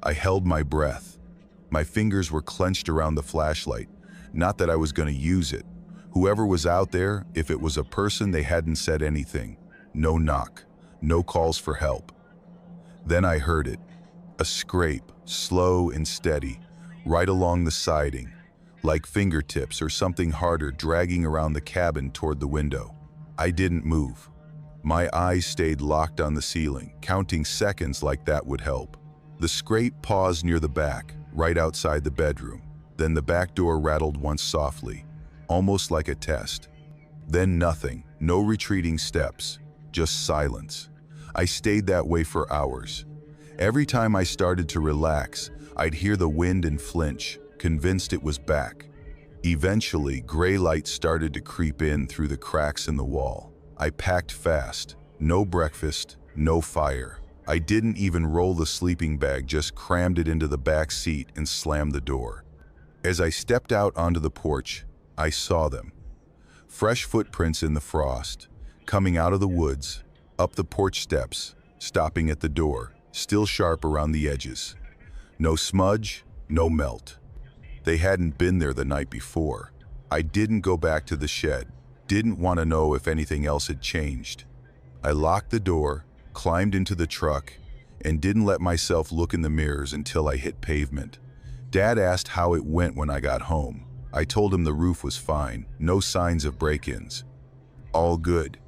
Speaker 1: I held my breath. My fingers were clenched around the flashlight. Not that I was going to use it. Whoever was out there, if it was a person, they hadn't said anything. No knock, no calls for help. Then I heard it. A scrape, slow and steady, right along the siding, like fingertips or something harder dragging around the cabin toward the window. I didn't move. My eyes stayed locked on the ceiling, counting seconds like that would help. The scrape paused near the back, right outside the bedroom. Then the back door rattled once softly, almost like a test. Then nothing, no retreating steps, just silence. I stayed that way for hours. Every time I started to relax, I'd hear the wind and flinch, convinced it was back. Eventually, gray light started to creep in through the cracks in the wall. I packed fast. No breakfast, no fire. I didn't even roll the sleeping bag, just crammed it into the back seat and slammed the door. As I stepped out onto the porch, I saw them. Fresh footprints in the frost, coming out of the woods, up the porch steps, stopping at the door, still sharp around the edges. No smudge, no melt. They hadn't been there the night before. I didn't go back to the shed. Didn't want to know if anything else had changed. I locked the door, climbed into the truck, and didn't let myself look in the mirrors until I hit pavement. Dad asked how it went when I got home. I told him the roof was fine, no signs of break-ins. All good,